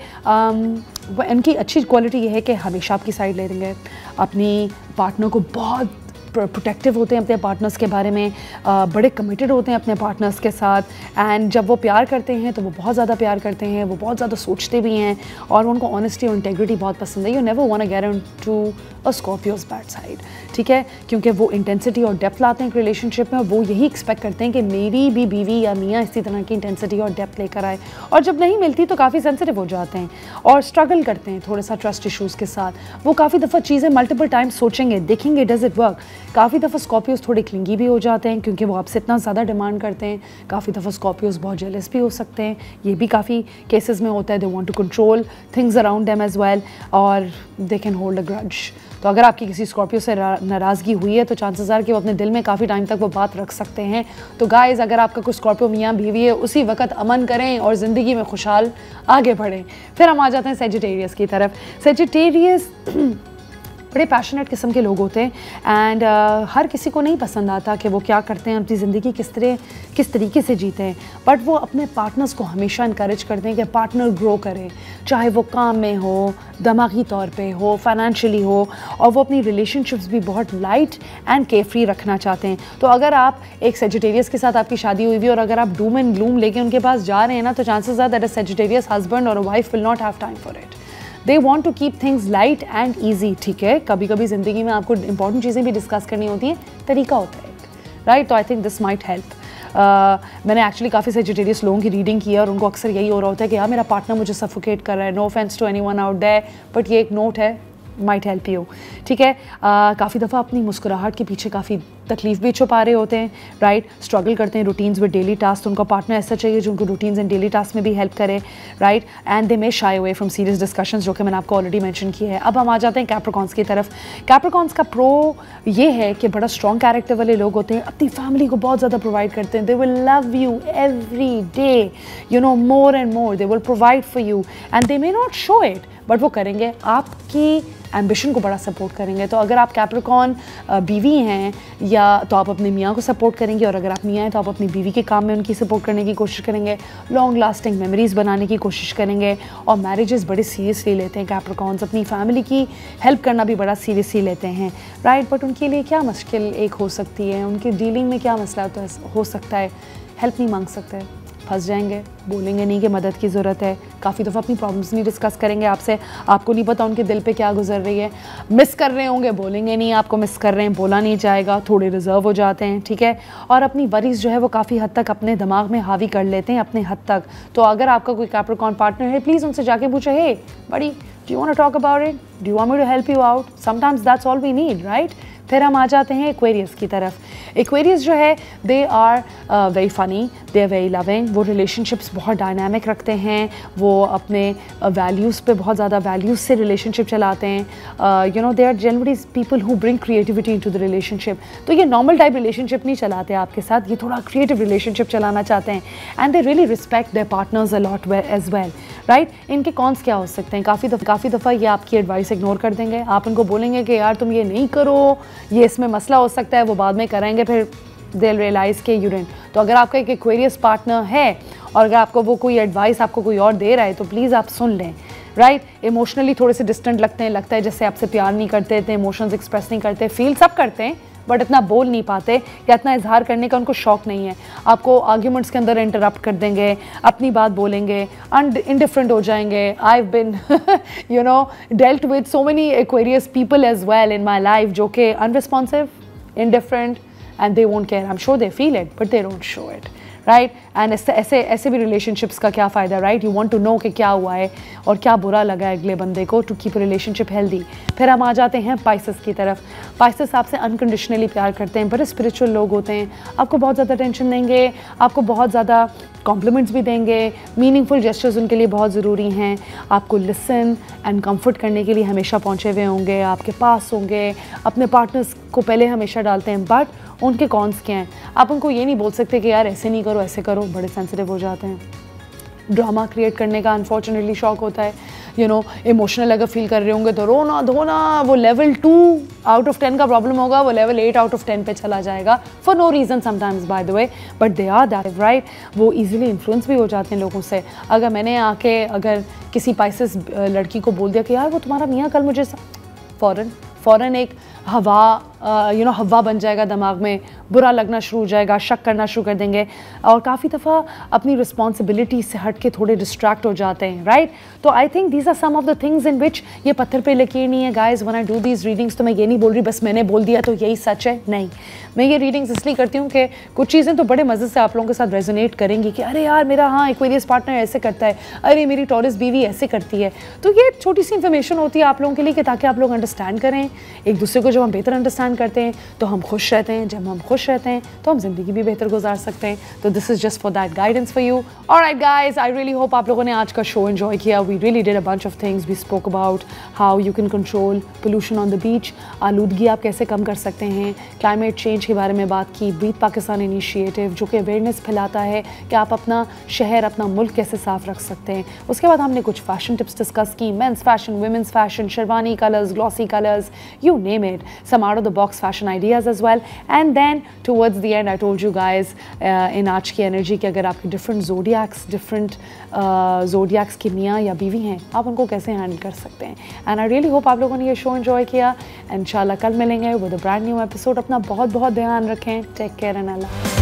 S1: इनकी अच्छी क्वालिटी ये है कि हमेशा आपकी साइड ले देंगे, अपनी पार्टनर को बहुत प्रोटेक्टिव होते हैं अपने पार्टनर्स के बारे में, बड़े कमिटेड होते हैं अपने पार्टनर्स के साथ। एंड जब वो प्यार करते हैं तो वो बहुत ज़्यादा प्यार करते हैं, वो बहुत ज़्यादा सोचते भी हैं और उनको ऑनेस्टी और इंटेग्रिटी बहुत पसंद है। You never want to get into a Scorpio's bad side, ठीक है, क्योंकि वो इंटेंसिटी और डेप्थ लाते हैं एक रिलेशनशिप में। वो यही एक्सपेक्ट करते हैं कि मेरी भी बीवी या मियाँ इसी तरह की इंटेंसिटी और डेप्थ लेकर आए, और जब नहीं मिलती तो काफ़ी सेंसिटिव हो जाते हैं और स्ट्रगल करते हैं थोड़ा सा ट्रस्ट इशूज़ के साथ। वो काफ़ी दफ़ा चीज़ें मल्टीपल टाइम्स सोचेंगे, देखेंगे डज इट वर्क। काफ़ी दफ़ा स्कॉर्पियोज थोड़े क्लिंगी भी हो जाते हैं क्योंकि वो आपसे इतना ज़्यादा डिमांड करते हैं। काफ़ी दफ़ा स्कॉर्पियोज बहुत जेलस भी हो सकते हैं, ये भी काफ़ी केसेस में होता है। They want to control things around them as well, और they can hold a grudge. तो अगर आपकी किसी स्कॉर्पियो से नाराज़गी हुई है तो चांसेस आर कि वो अपने दिल में काफ़ी टाइम तक वो बात रख सकते हैं। तो गाइज़, अगर आपका कोई स्कॉर्पियो मियाँ बीवी है, उसी वक्त अमन करें और ज़िंदगी में खुशहाल आगे बढ़ें। फिर हम आ जाते हैं सेजिटेरियस की तरफ। सेजिटेरियस बड़े पैशनेट किस्म के लोग होते हैं एंड हर किसी को नहीं पसंद आता कि वो क्या करते हैं, अपनी ज़िंदगी किस तरीके से जीते हैं, बट वो अपने पार्टनर्स को हमेशा इनकरेज करते हैं कि पार्टनर ग्रो करे, चाहे वो काम में हो, दिमागी तौर पे हो, फाइनेंशियली हो, और वो अपनी रिलेशनशिप्स भी बहुत लाइट एंड केयर फ्री रखना चाहते हैं। तो अगर आप एक सेजिटेरियस के साथ आपकी शादी हुई हुई और अगर आप डूम एंड ग्लूम लेके उनके पास जा रहे हैं ना, तो chances are that a Sagittarius husband और a wife will not have time for it. They want to keep things light and easy. ठीक है, कभी कभी ज़िंदगी में आपको इंपॉर्टेंट चीज़ें भी डिस्कस करनी होती हैं, तरीका होता है, राइट? तो I think this might help. मैंने एक्चुअली काफ़ी सेजिटेरियस लोगों की रीडिंग की है और उनको अक्सर यही हो रहा होता है कि यार मेरा पार्टनर मुझे सफोकेट कर रहा है। No offence to anyone out there, but ये एक नोट है, माइट हेल्प यू। ठीक है, काफ़ी दफ़ा अपनी मुस्कुराहट के पीछे काफ़ी तकलीफ भी छुपा रहे होते हैं, राइट? स्ट्रगल करते हैं रूटीन्स विद डेली टास्क, तो उनका पार्टनर ऐसा चाहिए जो उनको रूटीन्स एंड डेली टास्क में भी हेल्प करे, right? And they may shy away from serious discussions, जो कि मैंने आपको ऑलरेडी मेंशन किया है। अब हम आ जाते हैं कैप्रिकॉर्न्स की तरफ। कैप्रिकॉर्न्स का प्रो ये है कि बड़ा स्ट्रॉन्ग कैरेक्टर वाले लोग होते हैं, अपनी फैमिली को बहुत ज़्यादा प्रोवाइड करते हैं। They will love you every day, you know, more and more. They will provide for you and they may not show it, but वो करेंगे, आपकी एम्बिशन को बड़ा सपोर्ट करेंगे। तो अगर आप कैप्रिकॉर्न बीवी हैं या तो आप अपने मियाँ को सपोर्ट करेंगे, और अगर आप मियाँ हैं तो आप अपनी बीवी के काम में उनकी सपोर्ट करने की कोशिश करेंगे, लॉन्ग लास्टिंग मेमोरीज बनाने की कोशिश करेंगे, और मैरिजेस बड़े सीरियसली लेते हैं कैप्रिकॉर्न्स। अपनी फैमिली की हेल्प करना भी बड़ा सीरियसली लेते हैं, राइट? बट उनके लिए क्या मुश्किल एक हो सकती है, उनकी डीलिंग में क्या मसला हो सकता है, हेल्प नहीं मांग सकते, फंस जाएंगे, बोलेंगे नहीं कि मदद की ज़रूरत है, काफ़ी दफ़ा अपनी प्रॉब्लम्स नहीं डिस्कस करेंगे आपसे, आपको नहीं पता उनके दिल पे क्या गुजर रही है, मिस कर रहे होंगे, बोलेंगे नहीं आपको मिस कर रहे हैं, बोला नहीं जाएगा, थोड़े रिजर्व हो जाते हैं, ठीक है? और अपनी वरीज जो है वो काफ़ी हद तक अपने दिमाग में हावी कर लेते हैं अपने हद तक। तो अगर आपका कोई कैप्रिकॉर्न पार्टनर है, प्लीज़ उनसे जाके पूछे, hey buddy, do you want to talk about it, do you want me to help you out? Sometimes that's all we need, right? फिर हम आ जाते हैं एक्वेरियस की तरफ। एक्वेरियस जो है, they are very funny, they are very loving, वो relationships बहुत डायनामिक रखते हैं, वो अपने वैल्यूज़ पे बहुत ज़्यादा वैल्यूज़ से रिलेशनशिप चलाते हैं। You know, they are generally people who bring creativity into the relationship. तो ये नॉर्मल टाइप रिलेशनशिप नहीं चलाते आपके साथ, ये थोड़ा क्रिएटिव रिलेशनशिप चलाना चाहते हैं, and they really respect their partners a lot as well, right? इनके कॉन्स क्या हो सकते हैं? काफ़ी दफ़ा ये आपकी एडवाइस इग्नोर कर देंगे, आप उनको बोलेंगे कि यार तुम ये नहीं करो, ये इसमें मसला हो सकता है, वो बाद में करेंगे, फिर दे रियलाइज़ के यू डिडंट। तो अगर आपका एक एक्वेरियस पार्टनर है और अगर आपको वो कोई एडवाइस आपको कोई और दे रहा है तो प्लीज़ आप सुन लें, राइट? इमोशनली थोड़े से डिस्टेंट लगते हैं, लगता है जैसे आपसे प्यार नहीं करते, इतने इमोशंस एक्सप्रेस नहीं करते, फील सब करते हैं बट इतना बोल नहीं पाते या इतना इजहार करने का उनको शौक नहीं है। आपको आर्ग्यूमेंट्स के अंदर इंटरप्ट कर देंगे, अपनी बात बोलेंगे, इनडिफरेंट हो जाएंगे। I have been you know dealt with so many Aquarius people as well in my life, जो कि unresponsive, indifferent, and they won't care. I'm sure they feel it, but they don't show it, right? And ऐसे भी relationships का क्या फ़ायदा, right? You want to know कि क्या हुआ है और क्या बुरा लगा है अगले बंदे को, to keep a relationship healthy. फिर हम आ जाते हैं Pisces की तरफ। Pisces आपसे अनकंडीशनली प्यार करते हैं, बड़े स्पिरिचुअल लोग होते हैं, आपको बहुत ज़्यादा टेंशन देंगे, आपको बहुत ज़्यादा कॉम्प्लीमेंट्स भी देंगे, मीनिंगफुल जेस्चर्स उनके लिए बहुत ज़रूरी हैं, आपको लिसन एंड कंफर्ट करने के लिए हमेशा पहुँचे हुए होंगे, आपके पास होंगे, अपने पार्टनर्स को पहले हमेशा डालते हैं। बट उनके कॉन्स क्या हैं? आप उनको ये नहीं बोल सकते कि यार ऐसे नहीं करो, ऐसे करो, बड़े सेंसिटिव हो जाते हैं। ड्रामा क्रिएट करने का अनफॉर्चुनेटली शौक होता है, यू नो, इमोशनल अगर फील कर रहे होंगे तो रोना धोना, वो लेवल 2 आउट ऑफ 10 का प्रॉब्लम होगा, वो लेवल 8 आउट ऑफ 10 पे चला जाएगा for no reason sometimes by the way, but they are that, right? वो इजीली इन्फ्लुएंस भी हो जाते हैं लोगों से। अगर मैंने आके अगर किसी पाइसेस लड़की को बोल दिया कि यार वो तुम्हारा मियाँ कल मुझे फ़ौरन एक हवा बन जाएगा दिमाग में, बुरा लगना शुरू हो जाएगा, शक करना शुरू कर देंगे और काफ़ी दफ़ा अपनी रिस्पॉन्सिबिलिटी से हट के थोड़े डिस्ट्रैक्ट हो जाते हैं, राइट? तो I think these are some of the things in which, ये पत्थर पे लकीर नहीं है guys. When I do these readings तो मैं ये नहीं बोल रही बस मैंने बोल दिया तो यही सच है, नहीं। मैं ये रीडिंग्स इसलिए करती हूँ कि कुछ चीज़ें तो बड़े मज़े से आप लोगों के साथ रेजोनेट करेंगी कि अरे यार मेरा हाँ एक्वेरियस पार्टनर ऐसे करता है, अरे मेरी टॉरस बीवी ऐसे करती है। तो ये छोटी सी इन्फॉर्मेशन होती है आप लोगों के लिए कि ताकि आप लोग अंडरस्टैंड करें एक दूसरे को। जब हम बेहतर अंडरस्टैंड अंडरस्टैंड करते हैं तो हम खुश रहते हैं, जब हम खुश रहते हैं तो हम ज़िंदगी भी बेहतर गुजार सकते हैं। तो this is just for that guidance for you. Alright guys, I really hope आप लोगों ने आज का शो एंजॉय किया। We really did a bunch of things. We spoke about how you can control pollution on the beach, आलूदगी आप कैसे कम कर सकते हैं, क्लाइमेट चेंज के बारे में बात की, ब्रीथ पाकिस्तान इनिशिएटिव जो कि अवेयरनेस फैलाता है कि आप अपना शहर, अपना मुल्क कैसे साफ रख सकते हैं। उसके बाद हमने कुछ फैशन टिप्स डिस्कस की, men's fashion, women's fashion, sherwani colours, glossy colours, you name it, some out of the box fashion ideas as well. And then towards the end I told you guys in आज की energy कि अगर आपके different ज़ोडियाक्स के मियाँ या बीवी हैं, आप उनको कैसे हैंडल कर सकते हैं। एंड आई रियली होप आप लोगों ने ये शो एंजॉय किया। इंशाल्लाह कल मिलेंगे with a brand new episode. अपना बहुत बहुत ध्यान रखें। Take care and Allah.